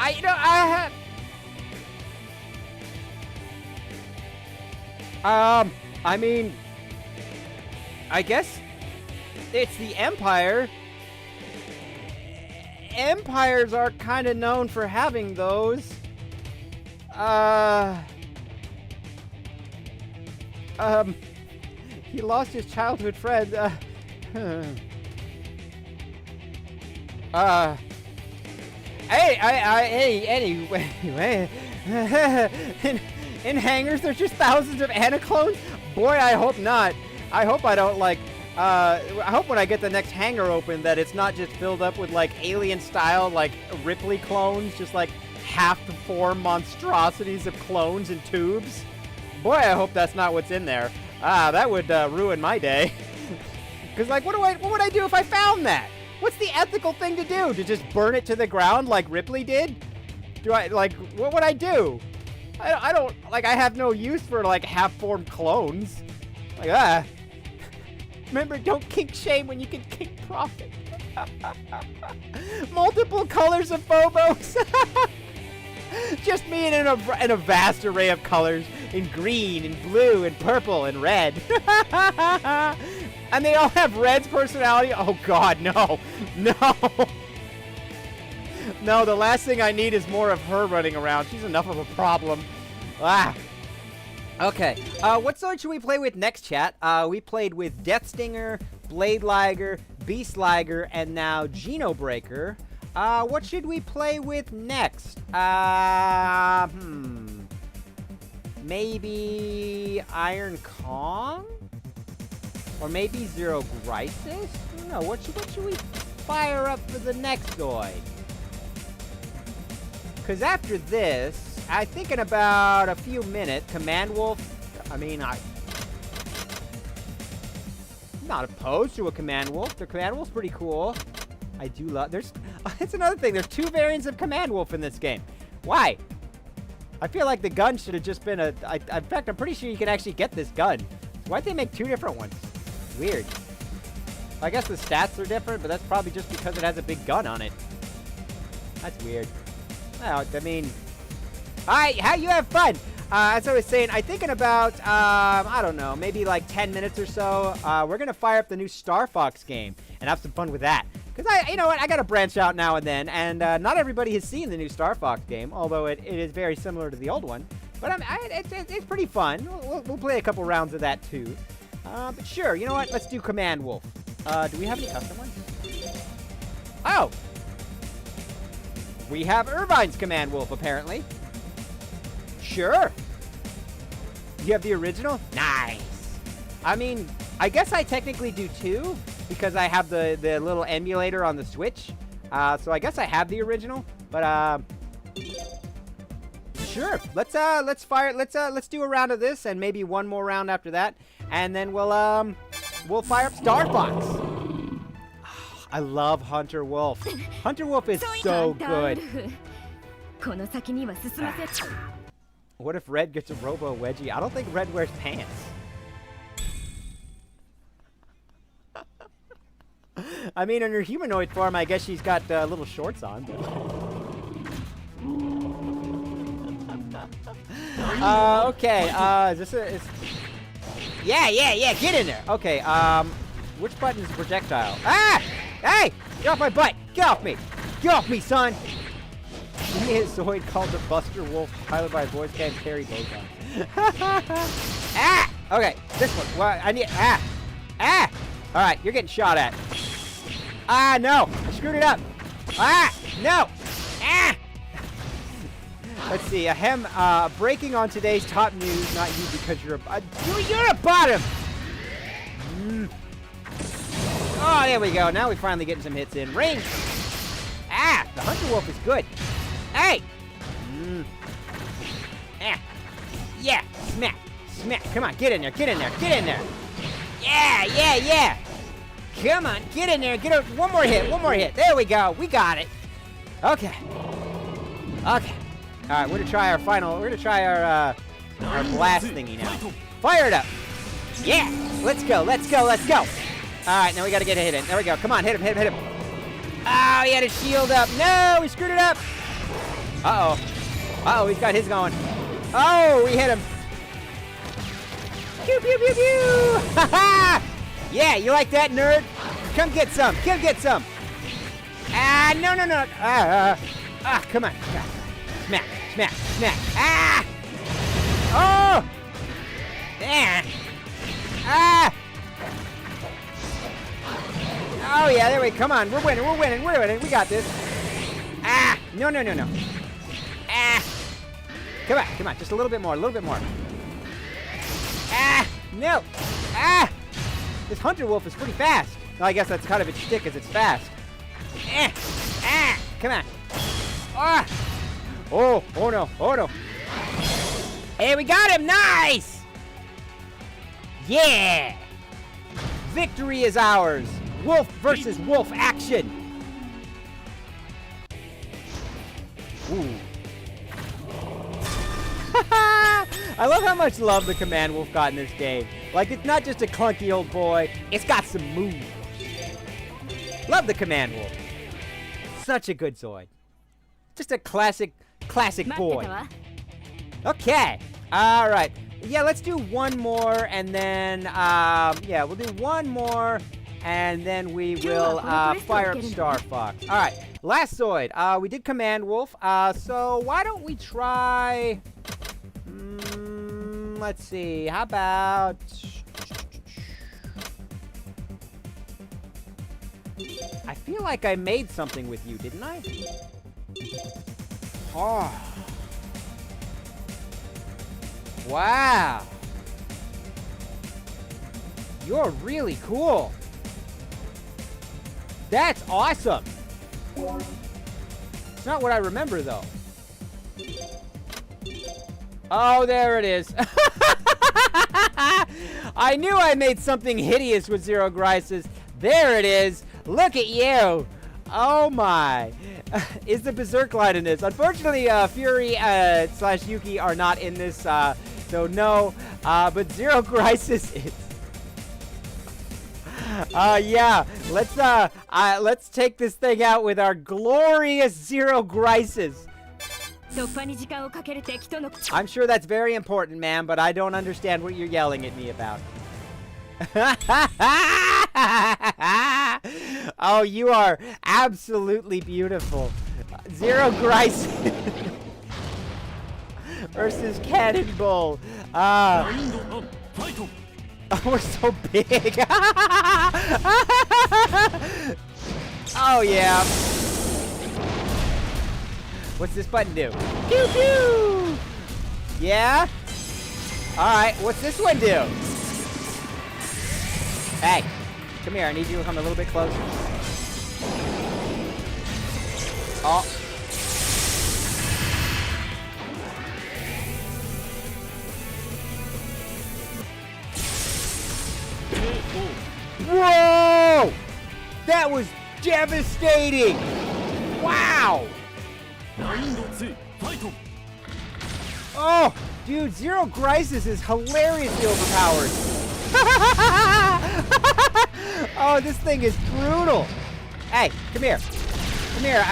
I mean, I guess it's the Empire. Empires are kind of known for having those. He lost his childhood friend. Anyway, in hangars, there's just thousands of Anna clones? Boy, I hope not. I hope I don't, like, I hope when I get the next hangar open that it's not just filled up with, like, alien-style, like, Ripley clones, just, like, half-form monstrosities of clones in tubes. Boy, I hope that's not what's in there. That would ruin my day. Because, like, what would I do if I found that? What's the ethical thing to do? To just burn it to the ground like Ripley did? What would I do? I don't, like, I have no use for, like, half-formed clones. Like, Remember, don't kink shame when you can kink profit. Multiple colors of Phobos. Just me in a vast array of colors. In green, and blue, and purple, and red. And they all have Red's personality? Oh, God, no. No. No, the last thing I need is more of her running around. She's enough of a problem. Okay. What sword should we play with next, chat? We played with Death Stinger, Blade Liger, Beast Liger, and now Genobreaker. What should we play with next? Maybe Iron Kong? Or maybe Zero Grisis? I don't know. What should we fire up for the next Zoid? Because after this, I think in about a few minutes, Command Wolf, I'm not opposed to a Command Wolf. The Command Wolf's pretty cool. I do love, it's another thing. There's 2 variants of Command Wolf in this game. Why? I feel like the gun should have just been in fact, I'm pretty sure you can actually get this gun. Why'd they make 2 different ones? Weird. I guess the stats are different, but that's probably just because it has a big gun on it. That's weird. Well, I mean, alright, how you have fun? As I was saying, I think in about, I don't know, maybe like 10 minutes or so, we're going to fire up the new Star Fox game and have some fun with that. Because you know what, I got to branch out now and then, and not everybody has seen the new Star Fox game, although it is very similar to the old one. But it's pretty fun. We'll play a couple rounds of that too. But sure, you know what? Let's do Command Wolf. Do we have any custom ones? Oh! We have Irvine's Command Wolf, apparently. Sure. You have the original? Nice. I mean, I guess I technically do too, because I have the little emulator on the Switch. So I guess I have the original, but sure. Let's do a round of this and maybe one more round after that, and then we'll fire up Star Fox. I love Hunter Wolf. Hunter Wolf is so good. What if Red gets a Robo Wedgie? I don't think Red wears pants. I mean, in her humanoid form, I guess she's got little shorts on. Okay. Is this a? Yeah. Get in there. Okay. Which button is the projectile? Ah! Hey! Get off my butt! Get off me! Get off me, son! He is Zoid called the Buster Wolf, piloted by voice cam Terry Bogan. Ah! Okay, this one. Well, I need. Ah! All right, you're getting shot at. Ah, no! I screwed it up. Ah! No! Ah! Let's see. Breaking on today's top news. Not you because you're a bottom. Oh, there we go. Now we're finally getting some hits in. Range. Ah! The Hunter Wolf is good. Hey! Yeah! Smack! Come on, get in there! Yeah! Come on, get in there! One more hit! There we go! We got it! Okay. Alright, we're gonna try our blast thingy now. Fire it up! Yeah! Let's go! Alright, now we gotta get a hit in. There we go. Come on, hit him! Oh, he had his shield up! No! We screwed it up! Uh-oh, he's got his going. Oh, we hit him. Pew, pew, pew, pew. Ha-ha! Yeah, you like that, nerd? Come get some. Ah, no. Come on. Smack. Ah! Oh! Yeah. Ah! Oh, yeah, there we go. Come on, we're winning. We got this. Ah! No. Ah! Come on, just a little bit more. Ah! No! Ah! This Hunter Wolf is pretty fast. Well, I guess that's kind of its shtick, as it's fast. Ah! Come on. Ah! Oh no. Hey, we got him! Nice! Yeah! Victory is ours! Wolf versus Wolf action! Ooh. I love how much love the Command Wolf got in this game. Like, it's not just a clunky old boy, it's got some moves. Love the Command Wolf. Such a good Zoid. Just a classic boy. Okay. Alright. Yeah, let's do one more, and then, yeah, we'll do one more, and then we will, fire up Star Fox. Alright. Last Zoid. We did Command Wolf, so why don't we try... let's see. How about... I feel like I made something with you, didn't I? Oh. Wow. You're really cool. That's awesome. It's not what I remember, though. Oh, there it is. I knew I made something hideous with Zero Grises. There it is. Look at you. Oh, my. Is the Berserk line in this? Unfortunately, Fury / Yuki are not in this, so no. But Zero Grises is. Yeah. Let's take this thing out with our glorious Zero Grises. I'm sure that's very important, ma'am, but I don't understand what you're yelling at me about. Oh, you are absolutely beautiful. Zero Grice versus Cannonball. Oh, we're so big. Oh, yeah. What's this button do? Pew, pew. Yeah? All right, what's this one do? Hey, come here. I need you to come a little bit closer. Oh. Whoa! That was devastating! Wow! Oh, dude, Zero Crisis is hilariously overpowered. Oh, this thing is brutal. Hey, come here. Come here.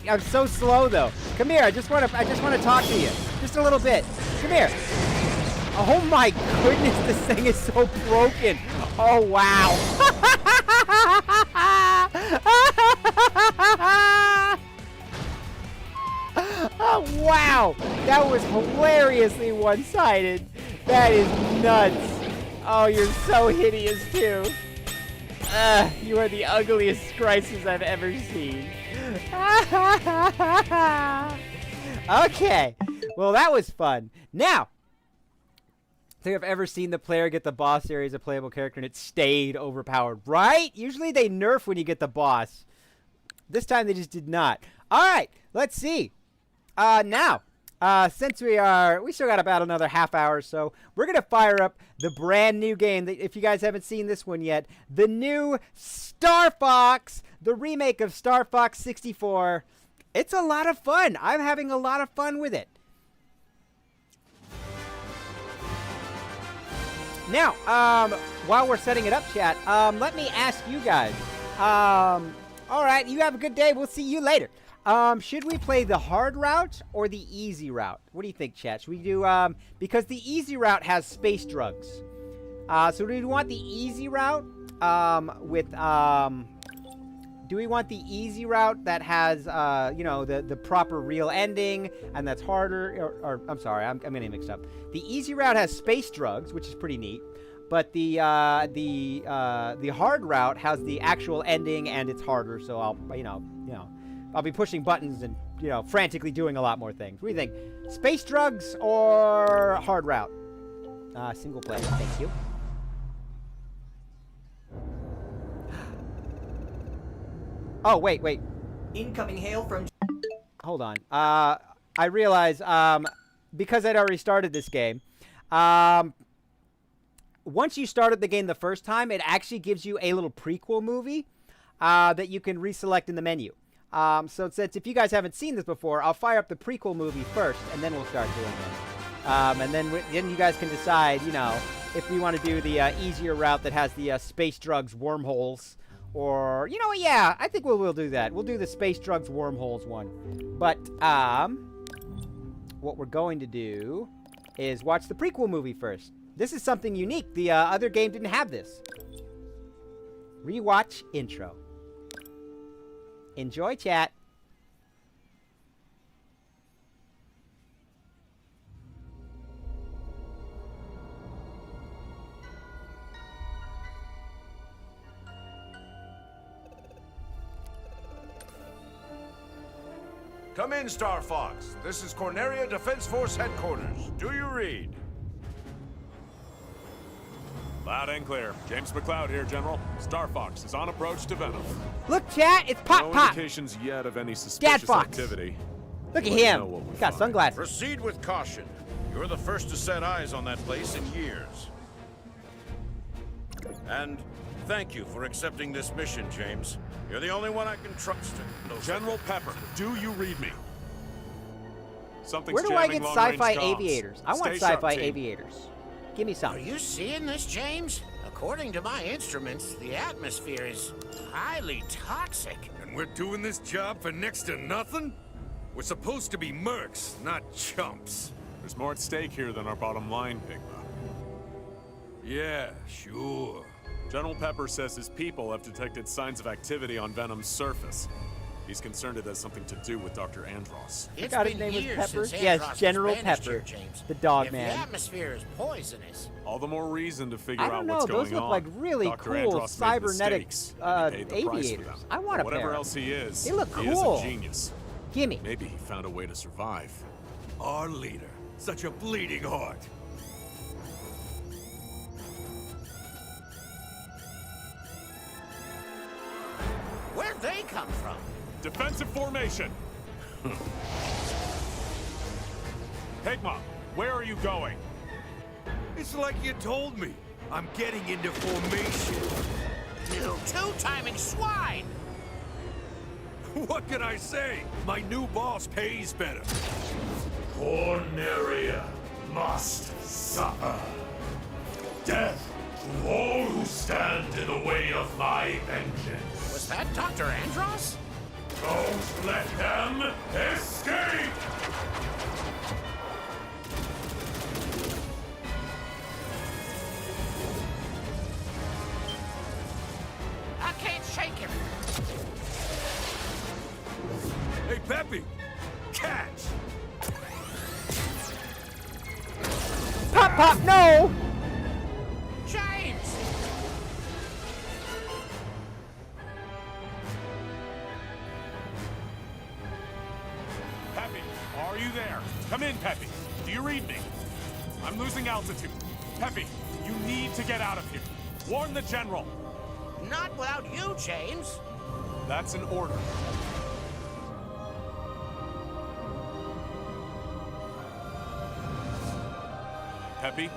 I'm so slow though. Come here. I just want to talk to you. Just a little bit. Come here. Oh my goodness, this thing is so broken. Oh wow. Oh wow. That was hilariously one-sided. That is nuts. Oh, you're so hideous too. You are the ugliest crisis I've ever seen. Okay. Well, that was fun. Now, I think I've ever seen the player get the boss area as a playable character and it stayed overpowered, right? Usually they nerf when you get the boss. This time they just did not. All right, let's see. Now, since we still got about another half hour or so, we're going to fire up the brand new game. That, if you guys haven't seen this one yet, the new Star Fox, the remake of Star Fox 64. It's a lot of fun. I'm having a lot of fun with it. Now, while we're setting it up, chat, let me ask you guys. All right, you have a good day. We'll see you later. Should we play the hard route or the easy route? What do you think, chat? Should we do, because the easy route has space drugs. So do we want the easy route, do we want the easy route that has, you know, the proper real ending and that's harder, or I'm sorry, I'm getting mixed up. The easy route has space drugs, which is pretty neat, but the hard route has the actual ending and it's harder, so I'll, I'll be pushing buttons and, frantically doing a lot more things. What do you think? Space drugs or hard route? Single player, thank you. Oh, wait. Incoming hail from... Hold on. I realize, because I'd already started this game, once you started the game the first time, it actually gives you a little prequel movie that you can reselect in the menu. So since if you guys haven't seen this before, I'll fire up the prequel movie first, and then we'll start doing it. And then you guys can decide, if we want to do the easier route that has the space drugs wormholes, or, yeah, I think we'll do that. We'll do the space drugs wormholes one. But what we're going to do is watch the prequel movie first. This is something unique. The other game didn't have this. Rewatch intro. Enjoy, chat. Come in, Star Fox. This is Corneria Defense Force Headquarters. Do you read? Loud and clear. James McCloud here, General. Star Fox is on approach to Venom. Look, chat, it's Pop No Pop. indications yet of any Dad suspicious Fox. activity. Look at Let you him. know what we He's got find. sunglasses. Proceed with caution. You're the first to set eyes on that place in years. And thank you for accepting this mission, James. You're the only one I can trust. General Pepper, do you read me? Something's Where do I jamming get long-range sci-fi comms. aviators? I want Stay sharp, sci-fi team. aviators. Give me some. Are you seeing this, James? According to my instruments, the atmosphere is highly toxic. And we're doing this job for next to nothing? We're supposed to be mercs, not chumps. There's more at stake here than our bottom line, Pigma. Yeah, sure. General Pepper says his people have detected signs of activity on Venom's surface. He's concerned it has something to do with Dr. Andros. It's Forgot his been name was years Pepper? since Yes, Andros General was banished Pepper, here, James. the dog if man. the atmosphere is poisonous, All the more reason to figure I out don't know. what's Those going look on. like really Dr. cool Andros made cybernetic mistakes, and he paid the price for aviators. them. I want a Whatever pair. else he is, They look he is cool. a genius. Gimme. Maybe he found a way to survive. Our leader. Such a bleeding heart. where'd they come from? Defensive formation. Pigma, where are you going? It's like you told me. I'm getting into formation. You two-timing swine! What can I say? My new boss pays better. Corneria must suffer. Death to all who stand in the way of my vengeance. Was that Dr. Andros? Don't let them escape! I can't shake him. Hey, Peppy! Catch! Pop, pop, no! James! Peppy, are you there? Come in, Peppy. Do you read me? I'm losing altitude. Peppy, you need to get out of here. Warn the general. Not without you, James. That's an order. Peppy,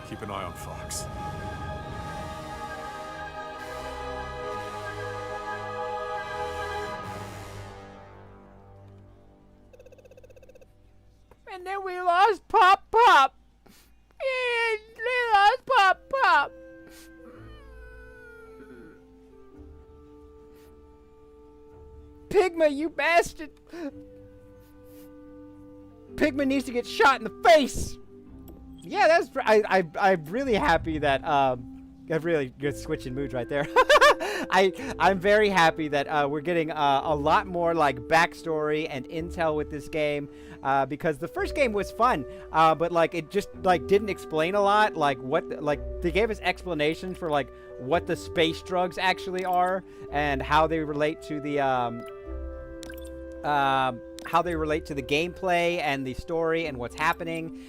keep an eye on Fox. And then we lost Pop Pop. And we lost Pop Pop. Pigma, you bastard. Pigma needs to get shot in the face. Yeah, that's. I'm really happy that. A really good switch in moods right there. I'm very happy that we're getting a lot more like backstory and intel with this game, because the first game was fun, but like it just like didn't explain a lot. Like what, like they gave us explanations for like what the space drugs actually are and how they relate to the gameplay and the story and what's happening.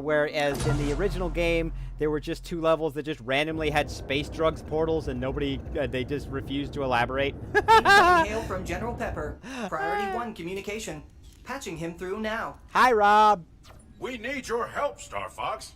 Whereas in the original game, there were just 2 levels that just randomly had space drugs portals and nobody, they just refused to elaborate. Incoming hail from General Pepper. Priority 1 communication. Patching him through now. Hi, Rob. We need your help, Star Fox.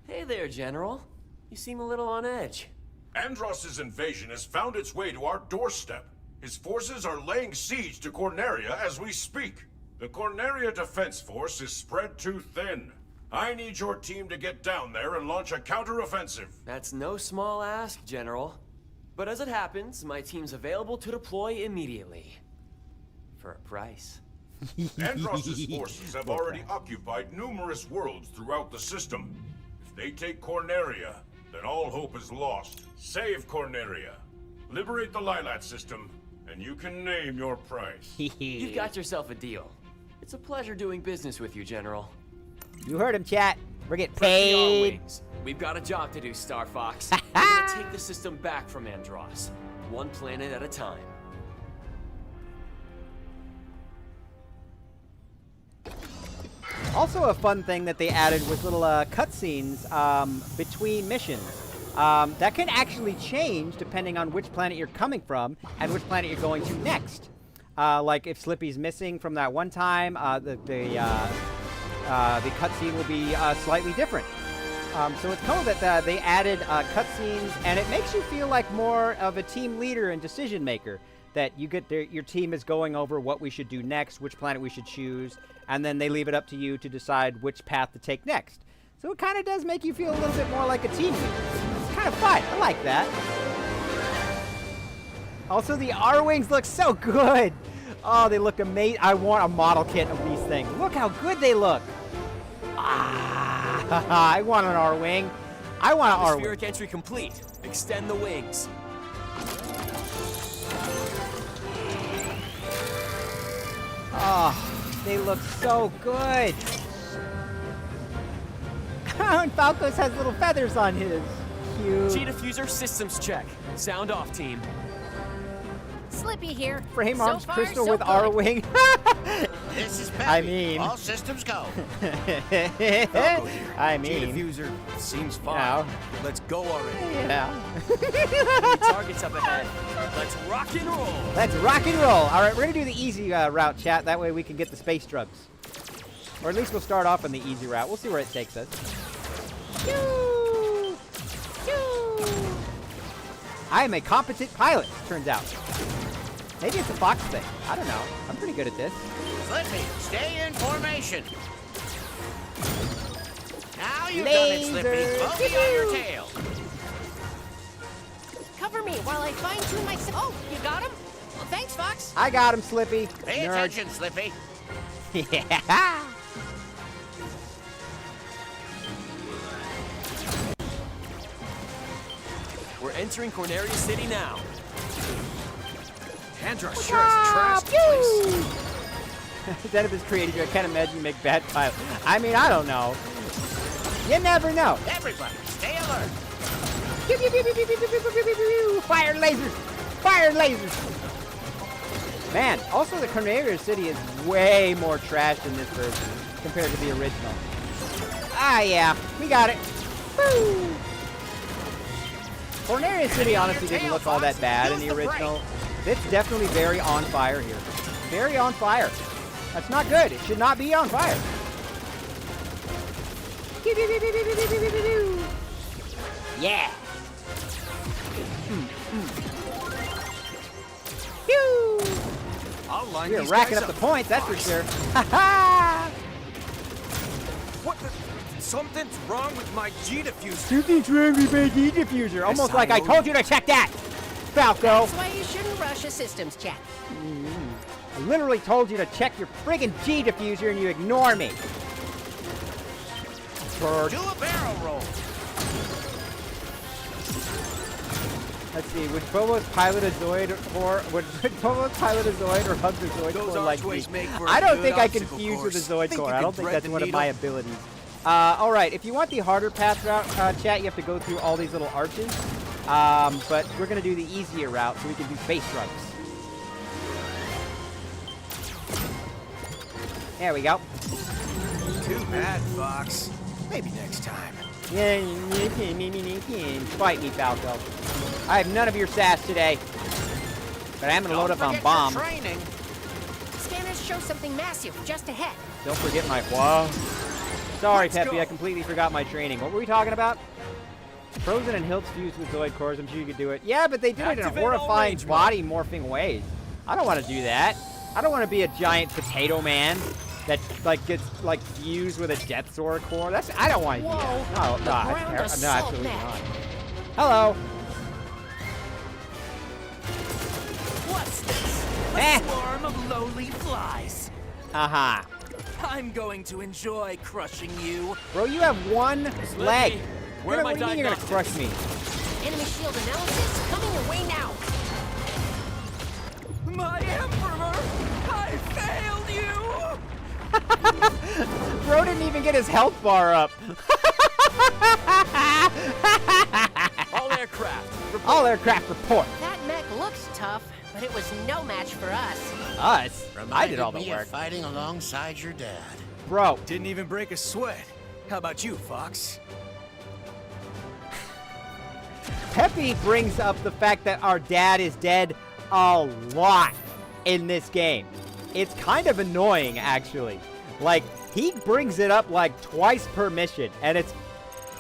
Hey there, General. You seem a little on edge. Andros's invasion has found its way to our doorstep. His forces are laying siege to Corneria as we speak. The Corneria Defense Force is spread too thin. I need your team to get down there and launch a counteroffensive. That's no small ask, General. But as it happens, my team's available to deploy immediately. For a price. Andros's forces have already occupied numerous worlds throughout the system. If they take Corneria, then all hope is lost. Save Corneria. Liberate the Lilat system, and you can name your price. You've got yourself a deal. It's a pleasure doing business with you, General. You heard him, chat. We're getting Press the paid. R-Wings. We've got a job to do, Star Fox. We're gonna take the system back from Andros, one planet at a time. Also, a fun thing that they added was little cutscenes between missions. That can actually change depending on which planet you're coming from and which planet you're going to next. Like if Slippy's missing from that one time, the cutscene will be slightly different. So it's cool that they added cutscenes, and it makes you feel like more of a team leader and decision maker. That you get your team is going over what we should do next, which planet we should choose, and then they leave it up to you to decide which path to take next. So it kind of does make you feel a little bit more like a team leader. It's kind of fun. I like that. Also, the R-Wings look so good. Oh, they look amazing. I want a model kit of these things. Look how good they look. Ah, I want an R-Wing. I want an R-Wing. Atmospheric entry complete. Extend the wings. they look so good. And Falco's has little feathers on his. Cute. G-diffuser systems check. Sound off, team. Slippy here. Frame So arms far, crystal so with good. R-wing. This is Peppy. I mean- All systems go. I mean, G-diffuser seems fine. know. Let's go already. yeah. Enemy targets up ahead. Let's rock and roll. Let's rock and roll. All right, we're gonna do the easy route, chat. That way we can get the space drugs, or at least we'll start off on the easy route. We'll see where it takes us. Choo! Choo! I am a competent pilot. Turns out. Maybe it's a Fox thing. I don't know. I'm pretty good at this. Slippy, stay in formation. Now you've done it, Slippy. Laser. Bogey on your tail. Cover me while I fine-tune myself. Oh, you got him? Well, thanks, Fox. I got him, Slippy. Pay Nerd. attention, Slippy. Yeah. We're entering Corneria City now. Pandora sure is trashed place. Instead of his creative, I can't imagine you make bad pilots. I mean, I don't know. You never know. Everybody, stay alert. Pew, pew, pew, pew, pew, pew, pew, pew, pew, pew, pew. Fire lasers! Fire lasers! Man, also the Corneria City is way more trash in this version compared to the original. Ah, yeah, we got it. Woo! Corneria City honestly didn't look all that bad in the original. It's definitely very on fire here. Very on fire. That's not good. It should not be on fire. Yeah. Phew. I'll line We're these racking guys up the points, that's for Fox. sure. Ha ha! What the? Something's wrong with my G-diffuser. Something's wrong with my diffuser. Almost I like I know told you to check that, Falco. That's why you shouldn't rush a systems check. I literally told you to check your friggin' G diffuser and you ignore me. Bird. Do a barrel roll. Let's see, would Phobos pilot a Zoid would Phobos pilot a Zoid or hug the Zoid Those core like me? archways make for a I don't good think I obstacle confuse with the course. Zoid Think core. you I can don't think thread that's the one of my needle? abilities. Alright, if you want the harder path route, chat, you have to go through all these little arches. But we're gonna do the easier route so we can do space drugs. There we go. Too bad, Fox. Maybe next time. Fight me, Falco. I have none of your sass today. But I am gonna load up on bomb. Training. Scanners show something massive just ahead. Don't forget my wow. Sorry, Let's Peppy, go. I completely forgot my training. What were we talking about? Frozen and Hilts fused with Zoid cores. I'm sure you could do it. Yeah, but they do it in Activate all horrifying range body morphing ways. I don't want to do that. I don't want to be a giant potato man that like gets like fused with a Death Sword core. I don't want to do that. Whoa, No, the no, ground no, assault absolutely mech. not. Hello. What's this? Eh. A swarm of lowly flies. Aha. I'm going to enjoy crushing you. Bro, you have one leg. where are What my do you mean you're gonna crush diagnostics? me? Enemy shield analysis coming your way now. My Emperor! I failed you! Bro didn't even get his health bar up. All aircraft. All aircraft report. That mech looks tough, but it was no match for us. Us? I did all the me work. of fighting alongside your dad. Bro, Didn't even break a sweat. How about you, Fox? Peppy brings up the fact that our dad is dead a lot in this game. It's kind of annoying, actually. Like, he brings it up like twice per mission, and it's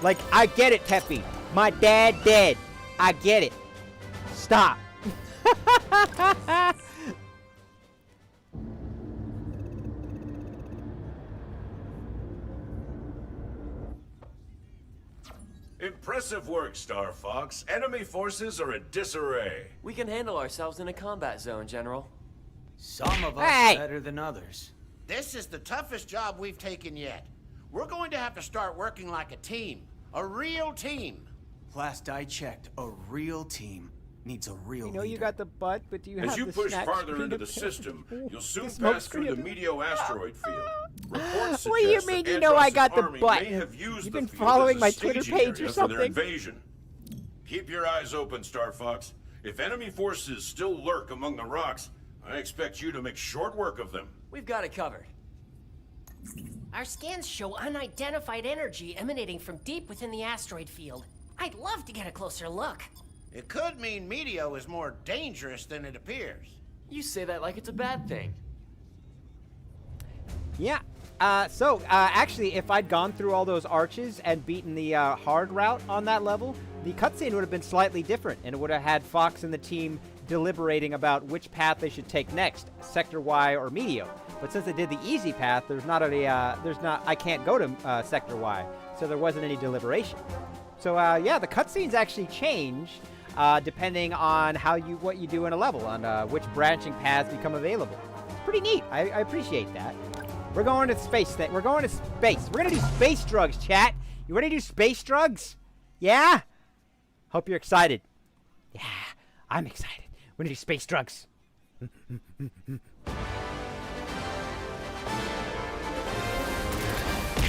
like, I get it, Peppy. My dad dead. I get it. Stop. Impressive work, Star Fox. Enemy forces are in disarray. We can handle ourselves in a combat zone, General. Some of us Hey! better than others. This is the toughest job we've taken yet. We're going to have to start working like a team. A real team. Last I checked, a real team. needs a real You know you leader. got the butt, but do you have As you the push snack farther screen into the ability? system, you'll soon smoke pass through screen the ability. Meteo asteroid field. Reports What do you suggest mean that you know I Andross's got the army butt? may have used You've the been field following as a my Twitter staging page or area for their something. invasion. Keep your eyes open, Star Fox. If enemy forces still lurk among the rocks, I expect you to make short work of them. We've got it covered. Our scans show unidentified energy emanating from deep within the asteroid field. I'd love to get a closer look. It could mean Meteo is more dangerous than it appears. You say that like it's a bad thing. Yeah. Actually, if I'd gone through all those arches and beaten the hard route on that level, the cutscene would have been slightly different, and it would have had Fox and the team deliberating about which path they should take next, Sector Y or Meteo. But since they did the easy path, I can't go to Sector Y, so there wasn't any deliberation. So yeah, the cutscenes actually change depending on what you do in a level, on which branching paths become available. Pretty neat. I appreciate that. We're going to space. We're going to space. We're gonna do space drugs, chat. You ready to do space drugs? Yeah. Hope you're excited. Yeah, I'm excited. We're gonna do space drugs.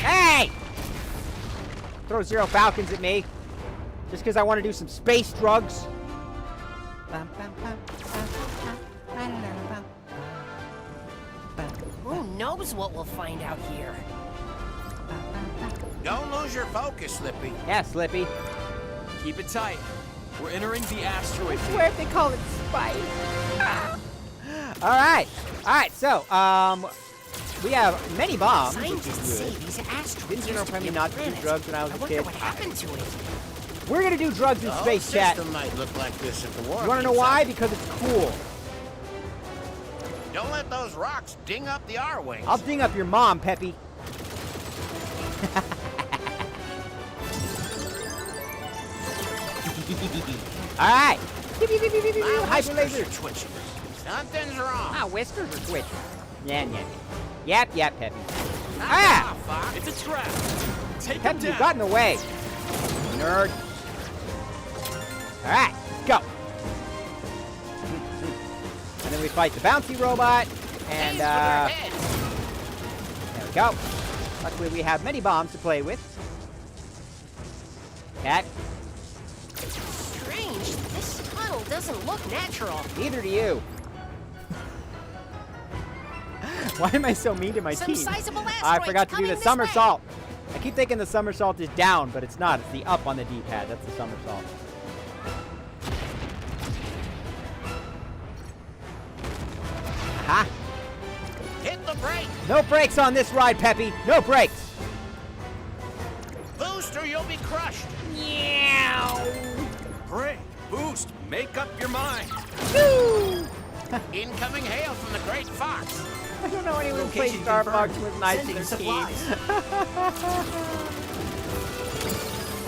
Hey! Throw 0 Falcons at me. Just because I want to do some space drugs. Who knows what we'll find out here? Don't lose your focus, Slippy. Yeah, Slippy. Keep it tight. We're entering the asteroid I field. swear if they call it spice. Alright, so, we have many bombs, which Scientists is say good. these asteroids Didn't you used know to for be me a not to do planet. drugs when I was I a wonder kid? what happened to it. We're gonna do drugs in The whole space, chat. system might look like this if the war You wanna know keeps why? up. Because it's cool. Don't let those rocks ding up the R-wings. I'll ding up your mom, Peppy. Alright. Hyper laser. twitching. Something's wrong. Ah, whiskers are twitching. Yeah. Yep, Peppy. Knock Ah! it off, Fox. It's a trap. Take him Peppy, you down. got in the way. Nerd. Alright, let's go. And then we fight the bouncy robot. And, Aim for their heads. there we go. Luckily, we have many bombs to play with. Cat, Strange. This tunnel doesn't look natural. neither do you. Why am I so mean to my Some team? sizable I asteroids forgot to do coming the this somersault. I keep thinking the somersault is down, but it's not. It's the up on the D-pad. That's the somersault. Aha! Hit the brake. No brakes on this ride, Peppy. No brakes. Boost or you'll be crushed. Break, boost, make up your mind. Incoming hail from the Great Fox. I don't know anyone who plays Location Star Fox confirmed. with nice Sending their supplies. team.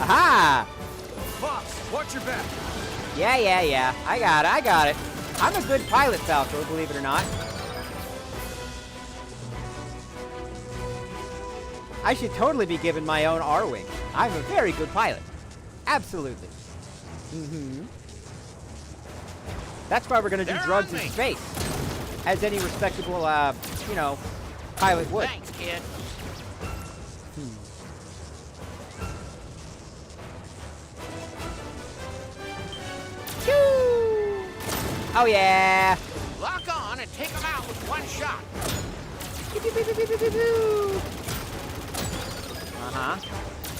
Aha! Fox, watch your back. Yeah. I got it. I'm a good pilot, Falco, believe it or not. I should totally be given my own R-Wing. I'm a very good pilot. Absolutely. That's why we're gonna do They're drugs on in me. space. As any respectable, pilot would. Thanks, kid. Choo! Oh yeah! Lock on and take them out with one shot. Uh-huh.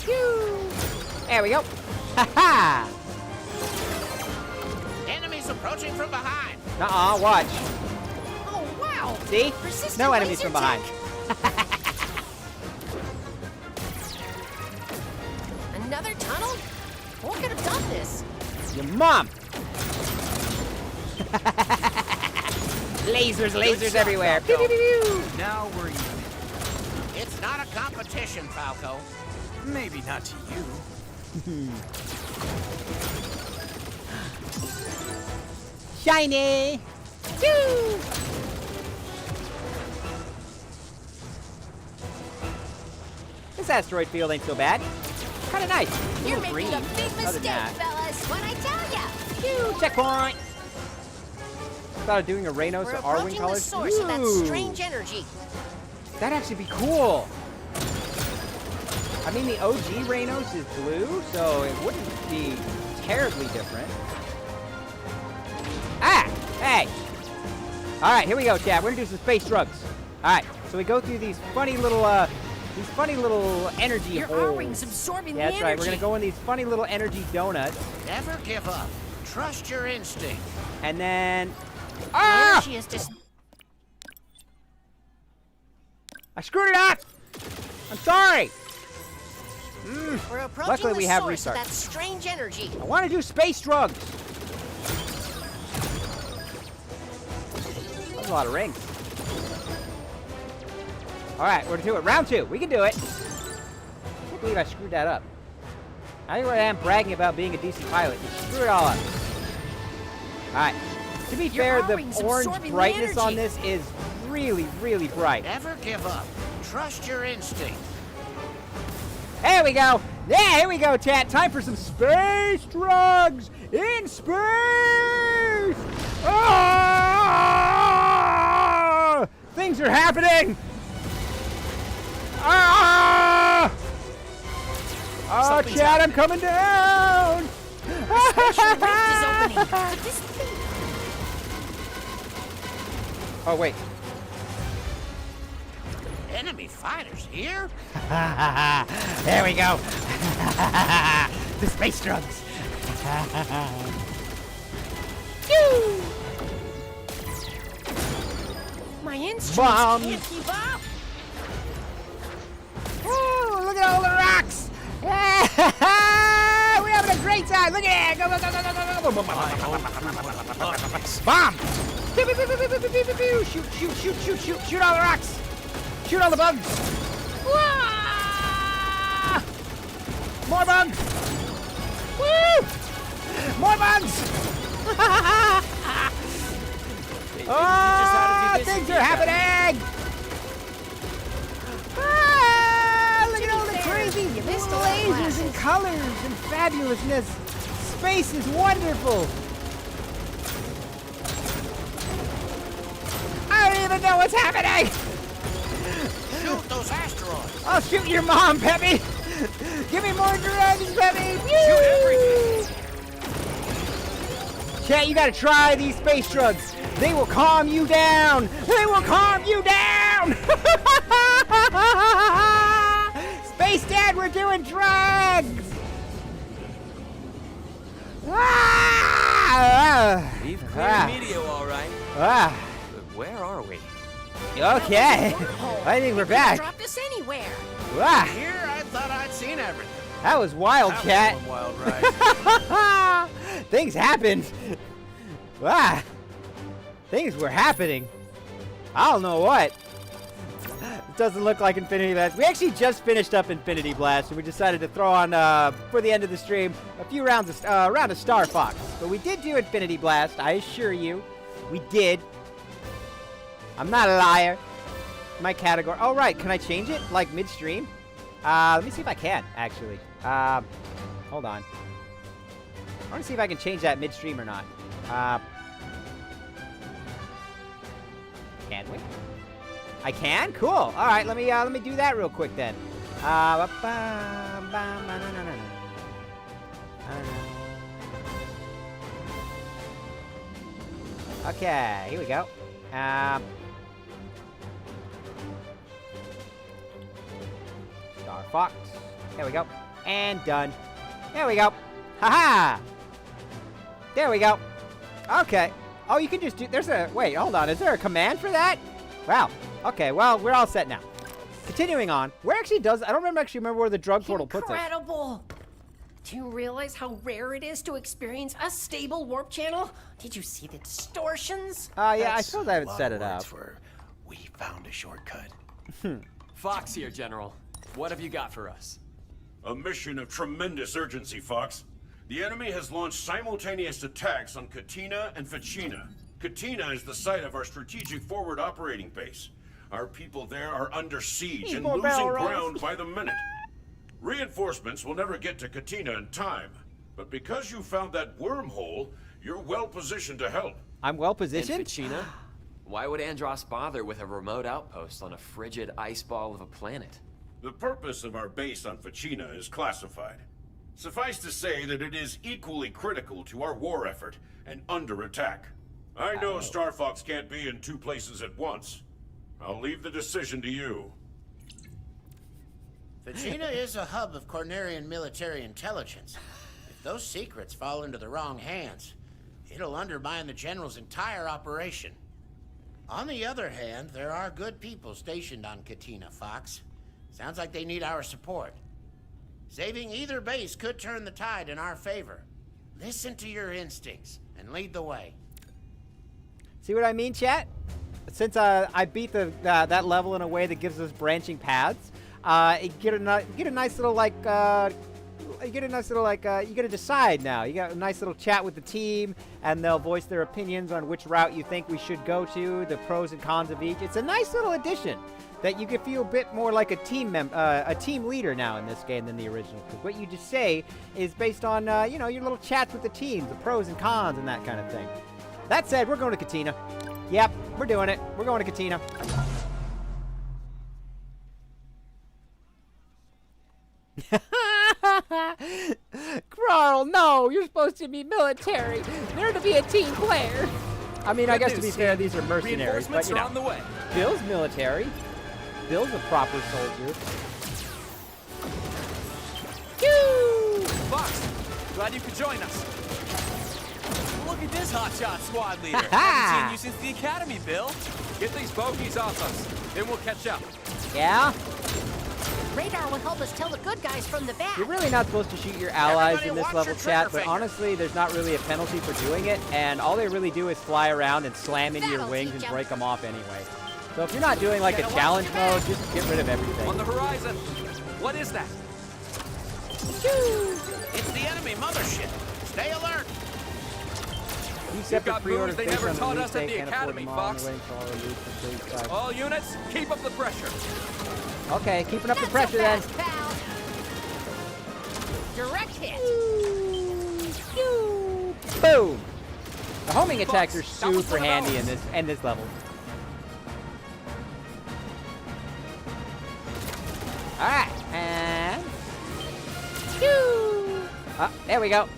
Choo! There we go. Ha-ha! Enemies approaching from behind. Nuh-uh, watch. Oh, wow. See? Persistent No enemies laser from behind. tech. Another tunnel? Who could have done this? Your mom! Lasers everywhere. Pew, pew, pew, pew. Now we're even. It's not a competition, Falco. Maybe not to you. Shiny! Choo! This asteroid ain't so bad. Kinda nice. You're Little making green. a big Other than mistake, that. fellas. When I tell ya, Pew, checkpoint. Thought of doing a Reynos We're or R-Wing approaching the colors. source of that Ooh, strange energy. that'd actually be cool. I mean, the OG Reynos is blue, so it wouldn't be terribly different. Ah! Hey! Alright, here we go, chat. We're gonna do some space drugs. Alright, so we go through these funny little energy Your holes. R-Wing's absorbing Yeah, the that's energy. right. We're gonna go in these funny little energy donuts. Never give up. Trust your instinct. And then... The Ah! energy is just... I screwed it up! I'm sorry! We're approaching Luckily, the we have source restart. of that strange energy. I want to do space drugs. That's a lot of rings. All right, we're gonna do it. Round 2. We can do it. I can't believe I screwed that up. I think I am bragging about being a decent pilot. You screw it all up. All right. To be fair, the R-Wing's orange absorbing the brightness on energy. this is really, really bright. Never give up. Trust your instinct. There we go. Yeah, here we go, chat. Time for some space drugs in space. Ah! Things are happening. Ah! Oh, Something's chat, I'm coming down. Spatial rift is opening. But this thing... Oh, wait. Enemy fighters here? There we go. The space drugs. My instruments Bomb. can't keep up. Woo, look at all the rocks. We're having a great time. Look at it. Go, go, go, go, go, go, go. Bomb. Pew, pew, pew, pew, pew, pew, pew, pew. Shoot, shoot, shoot, shoot, shoot. Shoot all the rocks. Shoot all the bugs. Wah! More bugs. Woo! More bugs. Oh, things are happening. Ah, look at all the crazy You missed a lot of lasers glasses. and colors and fabulousness. Space is wonderful. I don't even know what's happening. Shoot those asteroids. I'll shoot your mom, Peppy. Give me more drugs, Peppy. Shoot everything. Chat, you gotta try these space drugs. They will calm you down. They will calm you down. Space Dad, we're doing drugs. Ah! We've cleared media, all right. Ah! But where are we? Okay. I think we're back. Drop this anywhere. Ah! Here, I thought I'd seen everything. That was wild, That Cat. was one wild ride. Things happened. Ah, things were happening. I don't know what. It doesn't look like Infinity Blast. We actually just finished up Infinity Blast, and we decided to throw on for the end of the stream a few round of Star Fox. But we did do Infinity Blast. I assure you, we did. I'm not a liar. My category. Oh right, can I change it like midstream? Let me see if I can actually. Hold on. I want to see if I can change that midstream or not. Can we? I can? Cool. All right, let me do that real quick then. Okay, here we go. Star Fox. There we go. And done. There we go. Haha! There we go. Okay. Oh, you can just do... There's a... Wait, hold on. Is there a command for that? Wow. Okay, well, we're all set now. Continuing on. Where actually does... I don't remember where the drug portal puts us. Incredible. Do you realize how rare it is to experience a stable warp channel? Did you see the distortions? Yeah, I suppose I haven't set it up. We found a shortcut. Fox here, General. What have you got for us? A mission of tremendous urgency, Fox. The enemy has launched simultaneous attacks on Katina and Fachina. Katina is the site of our strategic forward operating base. Our people there are under siege and more losing barrel rolls. ground by the minute. Reinforcements will never get to Katina in time, but because you found that wormhole, You're well positioned to help. I'm well And positioned. Fachina? Why would Andros bother with a remote outpost on a frigid ice ball of a planet? The purpose of our base on Fachina is classified. Suffice to say that it is equally critical to our war effort and under attack. I know Star Fox can't be in two places at once. I'll leave the decision to you. Fachina is a hub of Cornerian military intelligence. If those secrets fall into the wrong hands, it'll undermine the General's entire operation. On the other hand, there are good people stationed on Katina, Fox. Sounds like they need our support. Saving either base could turn the tide in our favor. Listen to your instincts and lead the way. See what I mean, chat? Since I beat that level in a way that gives us branching paths, you get a nice little like you gotta decide now. You got a nice little chat with the team, and they'll voice their opinions on which route you think we should go to, the pros and cons of each. It's a nice little addition that you can feel a bit more like a team leader now in this game than the original. Because what you just say is based on your little chats with the teams, the pros and cons, and that kind of thing. That said, we're going to Katina. Yep, we're doing it. We're going to Katina. Carl, no, you're supposed to be military. You're to be a team player. I mean, I guess to be fair, these are mercenaries, but you know. Reinforcements are on the way. Bill's military. Bill's a proper soldier. Fox, glad you could join us. Look at this hotshot squad leader. Ha-ha! Haven't seen you since the academy, Bill. Get these bogeys off us, then we'll catch up. Yeah? Radar will help us tell the good guys from the bad. You're really not supposed to shoot your allies Everybody in this watch level, your chat, trigger but finger. honestly, there's not really a penalty for doing it, and all they really do is fly around and slam into your That'll wings teach and 'em. break them off anyway. So if you're not doing like a challenge mode, just get rid of everything. On the horizon. What is that? It's the enemy mothership. Stay alert. You separate got pre-order moves they based never on the taught release us at date, the can't afford Academy, them all on the Fox. way, so I'll release the release time. All units, keep up the pressure. Okay, keeping up the Not pressure so then. fast, pal. Direct hit. Boom! The homing attacks are Fox, that was super one of handy ours. in this level. Alright, and... Oh, there we go.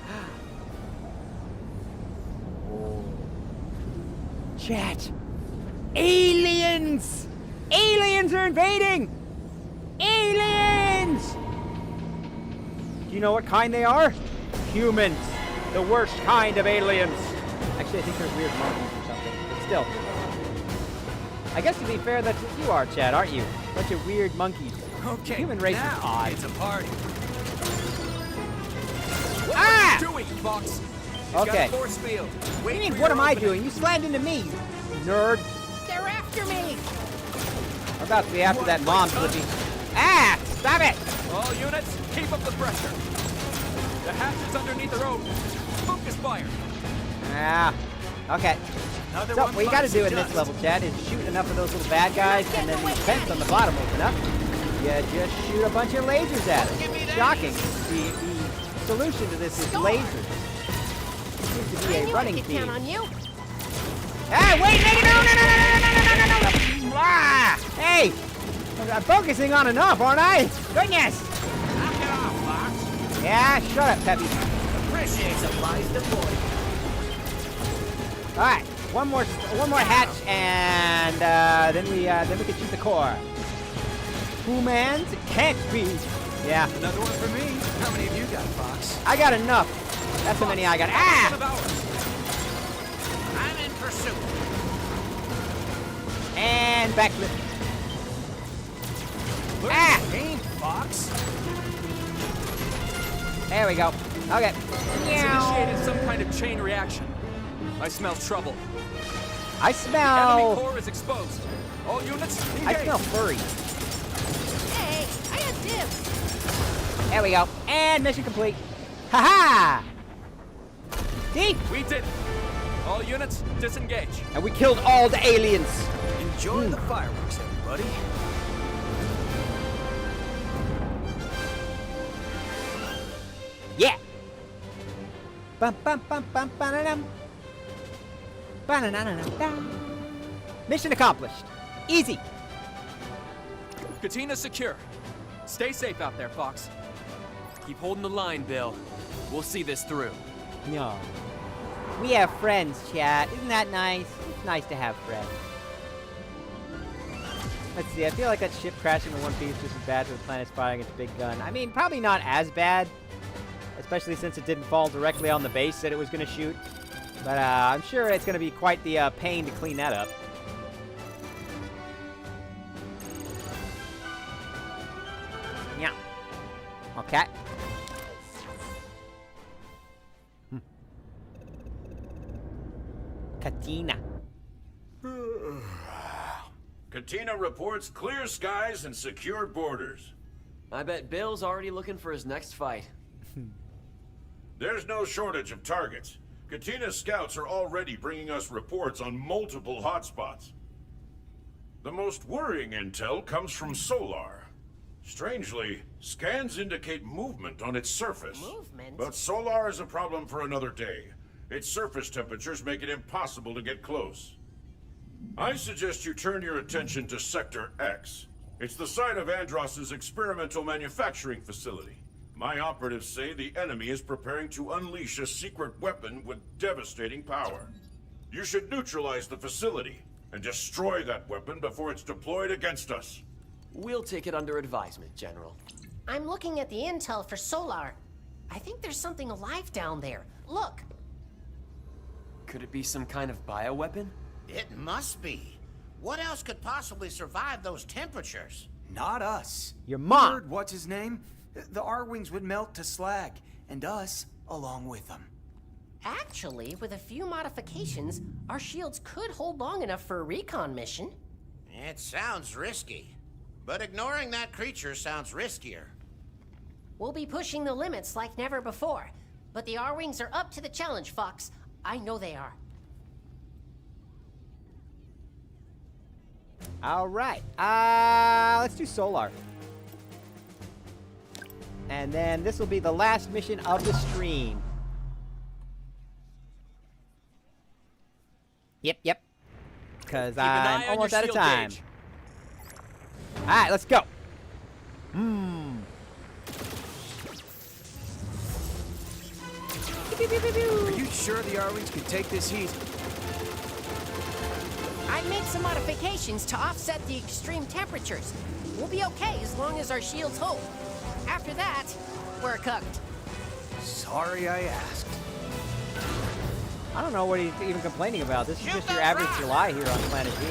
Chat! Aliens! Aliens are invading! Aliens! Do you know what kind they are? Humans. The worst kind of aliens. Actually, I think they're weird monkeys or something. But still. I guess to be fair, that's what you are, Chad, aren't you? Bunch of weird monkeys. Okay, The human race is now odd. it's a party. What Ah! are you doing, Fox? He's Okay. got a force field. What Wait do you mean, for what your am I opening. doing? You slammed into me, you nerd. They're after me. I'm about to be after that mom flippy. Ah! Stop it! All units, keep up the pressure. The hatch is underneath the road. Focus fire. Ah. Okay. Another So, one what you gotta bites do the in this dust. level, Chad, is shoot enough of those little bad guys, and then these vents on the bottom open up. You just shoot a bunch of lasers at Give me them. that. Shocking. The solution to this is lasers. Seems to be I a knew I running could theme. count on you. Hey, wait, no! Ah! Hey! I'm focusing on enough, aren't I? Goodness! Knock it off, Fox. Yeah, shut up, Peppy. Appreciate Supplies deployed. All right, one more hatch, and then we can shoot the core. Who mans? It can't be. Yeah, Another one for me. How many of you got, Fox? I got enough. That's how many I got. One Ah! of ours. I'm in pursuit. And backflip. Learn Ah! the game, Fox. There we go. Okay. It's initiated some kind of chain reaction. I smell trouble. I Enemy smell. core is exposed. All units, engage. I smell furry. Hey, I had dibs. There we go. And mission complete. Ha ha! See? We did it. All units, disengage. And we killed all the aliens. Enjoy the fireworks, everybody. Yeah. Bum bum bum bum ba-da-dum. Ba-na-na-na-na-da. Mission accomplished. Easy. Katina's secure. Stay safe out there, Fox. Keep holding the line, Bill. We'll see this through. No. We have friends, chat. Isn't that nice? It's nice to have friends. Let's see, I feel like that ship crashing in one piece is just as bad for the planet's firing its big gun. I mean, probably not as bad. Especially since it didn't fall directly on the base that it was going to shoot. But I'm sure it's going to be quite the pain to clean that up. Yeah. Okay. Katina. Katina reports clear skies and secured borders. I bet Bill's already looking for his next fight. There's no shortage of targets. Katina's scouts are already bringing us reports on multiple hotspots. The most worrying intel comes from Solar. Strangely, scans indicate movement on its surface. Movement? But Solar is a problem for another day. Its surface temperatures make it impossible to get close. I suggest you turn your attention to Sector X. It's the site of Andross's experimental manufacturing facility. My operatives say the enemy is preparing to unleash a secret weapon with devastating power. You should neutralize the facility and destroy that weapon before it's deployed against us. We'll take it under advisement, General. I'm looking at the intel for Solar. I think there's something alive down there. Look. Could it be some kind of bioweapon? It must be. What else could possibly survive those temperatures? Not us. Your mom. Heard what's his name? The R-Wings would melt to slag, and us along with them. Actually, with a few modifications, our shields could hold long enough for a recon mission. It sounds risky. But ignoring that creature sounds riskier. We'll be pushing the limits like never before. But the R-Wings are up to the challenge, Fox. I know they are. All right. Let's do Solar. And then this will be the last mission of the stream. Yep. Because I'm almost out of time. All right, let's go. Are you sure the R-Wings can take this heat? I made some modifications to offset the extreme temperatures. We'll be okay as long as our shields hold. After that, we're cooked. Sorry I asked. I don't know what he's even complaining about. This is just your average July here on Planet G.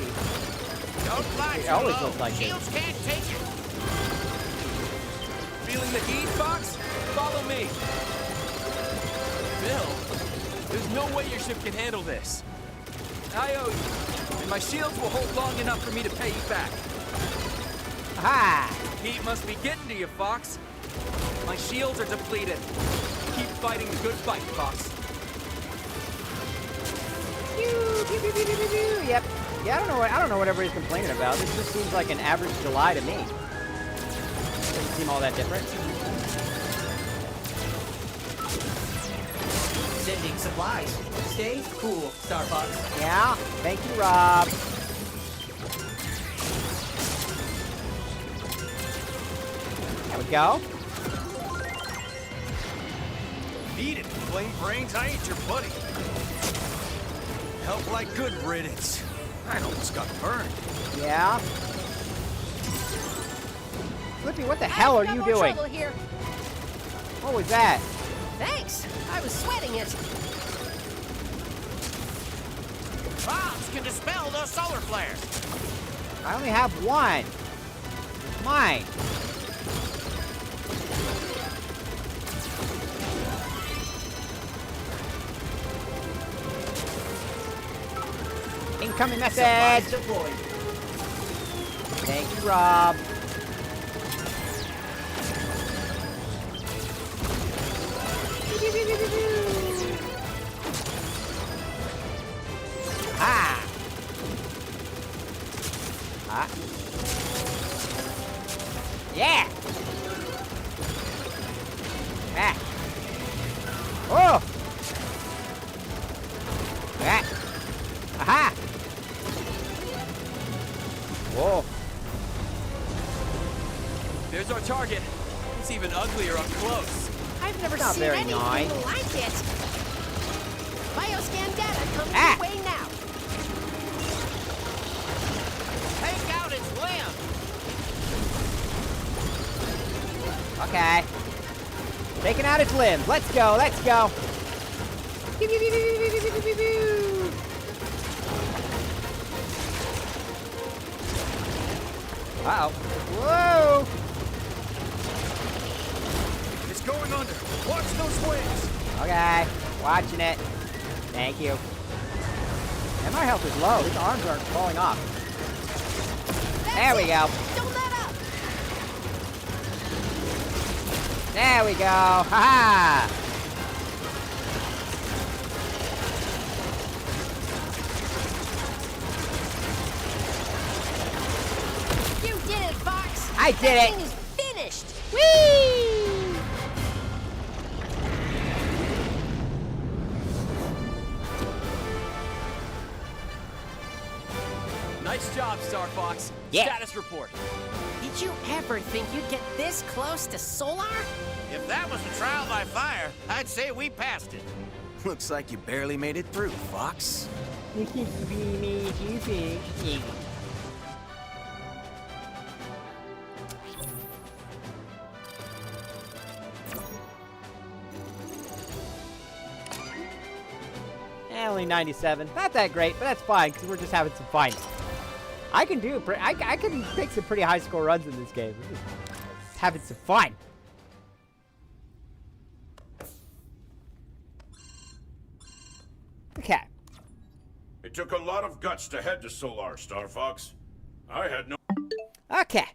Don't fly It too always low. looks like Shields can't take it. Feeling the heat, Fox? Follow me. Bill, there's no way your ship can handle this. I owe you, and my shields will hold long enough for me to pay you back. Aha! Heat must be getting to you, Fox. My shields are depleted. Keep fighting the good fight, Fox. Yep. Yeah, I don't know what everybody's complaining about. This just seems like an average July to me. Doesn't seem all that different. Sending supplies. Stay cool, Star Fox. Yeah. Thank you, Rob. There we go. Beat it, flame brains. I ain't your buddy. Help like good riddance. I almost got burned. Yeah. Flippy, what the hell are you doing? Trouble here. What was that? Thanks. I was sweating it. Bombs can dispel those solar flares. I only have one. It's mine. Incoming Supplies message. deployed. Thank you, Rob. Ah. Ah. Yeah. Ah. Oh. Whoa. There's our target. It's even uglier up close. I've never Not seen very anything nice. like it. Bioscan data coming Ah. your way now. Take out its limb. Okay. Taking out its limbs. Let's go. Let's go. Pew, pew, pew, pew, pew, pew, pew, pew, pew. Uh-oh. Whoa. It's going under. Watch those wings. Okay. Watching it. Thank you. And my health is low. These arms aren't falling off. There we go. Don't let up. There we go. Ha-ha. You did it, Fox. I did That it. thing is finished. Whee! Nice job, Star Fox. Yeah. Status report. Did you ever think you'd get this close to Solar? If that was a trial by fire, I'd say we passed it. Looks like you barely made it through, Fox. Only 97. Not that great, but that's fine because we're just having some fun. I can do. I can make some pretty high score runs in this game. We're just having some fun. Okay. It took a lot of guts to head to Solar, Star Fox. I had no... Okay.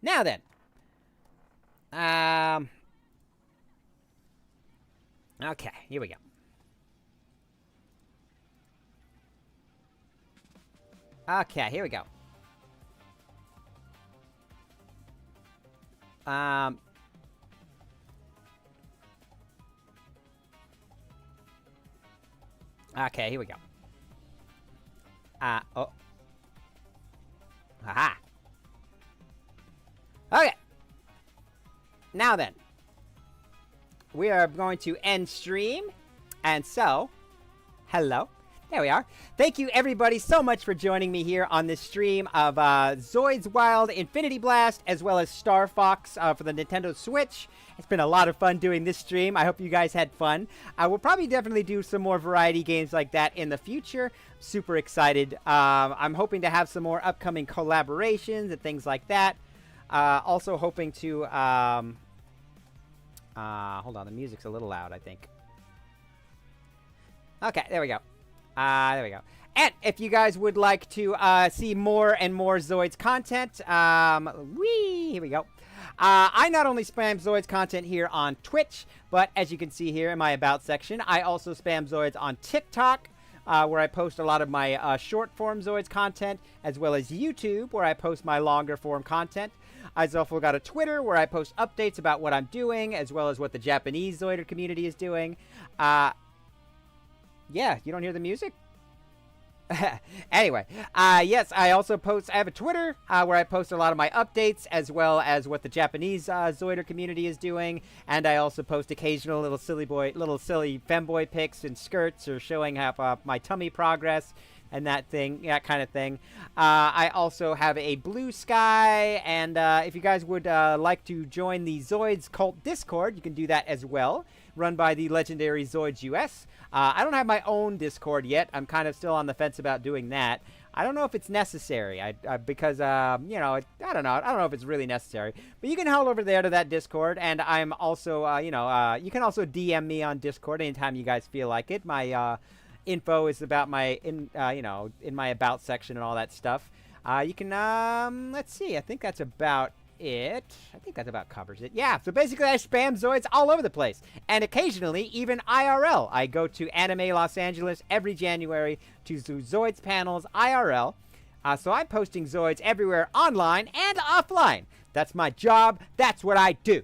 Now then. Okay, here we go. Okay, here we go. Okay, here we go. Oh. Aha. Okay. Now then. We are going to end stream. And so, hello. There we are. Thank you, everybody, so much for joining me here on this stream of Zoids Wild Infinity Blast, as well as Star Fox for the Nintendo Switch. It's been a lot of fun doing this stream. I hope you guys had fun. I will probably definitely do some more variety games like that in the future. Super excited. I'm hoping to have some more upcoming collaborations and things like that. Also hoping to... hold on, the music's a little loud, I think. Okay, there we go. There we go. And if you guys would like to see more and more Zoids content, here we go. I not only spam Zoids content here on Twitch, but as you can see here in my About section, I also spam Zoids on TikTok, where I post a lot of my short-form Zoids content, as well as YouTube, where I post my longer-form content. I've also got a Twitter, where I post updates about what I'm doing, as well as what the Japanese Zoider community is doing. Yeah, you don't hear the music? Anyway, yes, I also post, I have a Twitter where I post a lot of my updates as well as what the Japanese Zoider community is doing, and I also post occasional little silly femboy pics and skirts or showing my tummy progress and that kind of thing. I also have a Blue Sky, and if you guys would like to join the Zoids Cult Discord, you can do that as well, run by the legendary Zoids US. I don't have my own Discord yet. I'm kind of still on the fence about doing that. I don't know if it's necessary, because, you know, I don't know. I don't know if it's really necessary. But you can head over there to that Discord, and I'm also, you can also DM me on Discord anytime you guys feel like it. My info is about my, in my About section and all that stuff. You can, let's see. I think that's about it. I think that about covers it. Yeah, so basically I spam Zoids all over the place. And occasionally, even IRL. I go to Anime Los Angeles every January to do Zoids panels IRL. So I'm posting Zoids everywhere online and offline. That's my job. That's what I do.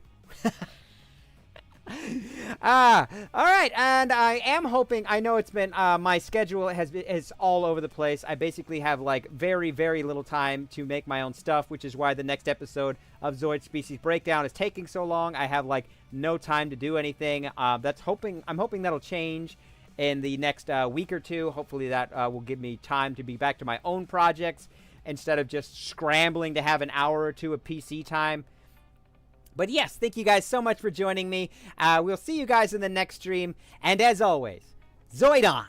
All right, and I am hoping. I know it's been my schedule is all over the place. I basically have like very, very little time to make my own stuff, which is why the next episode of Zoid Species Breakdown is taking so long. I have like no time to do anything. I'm hoping that'll change in the next week or two. Hopefully that will give me time to be back to my own projects instead of just scrambling to have an hour or two of PC time. But yes, thank you guys so much for joining me. We'll see you guys in the next stream. And as always, Zoid on!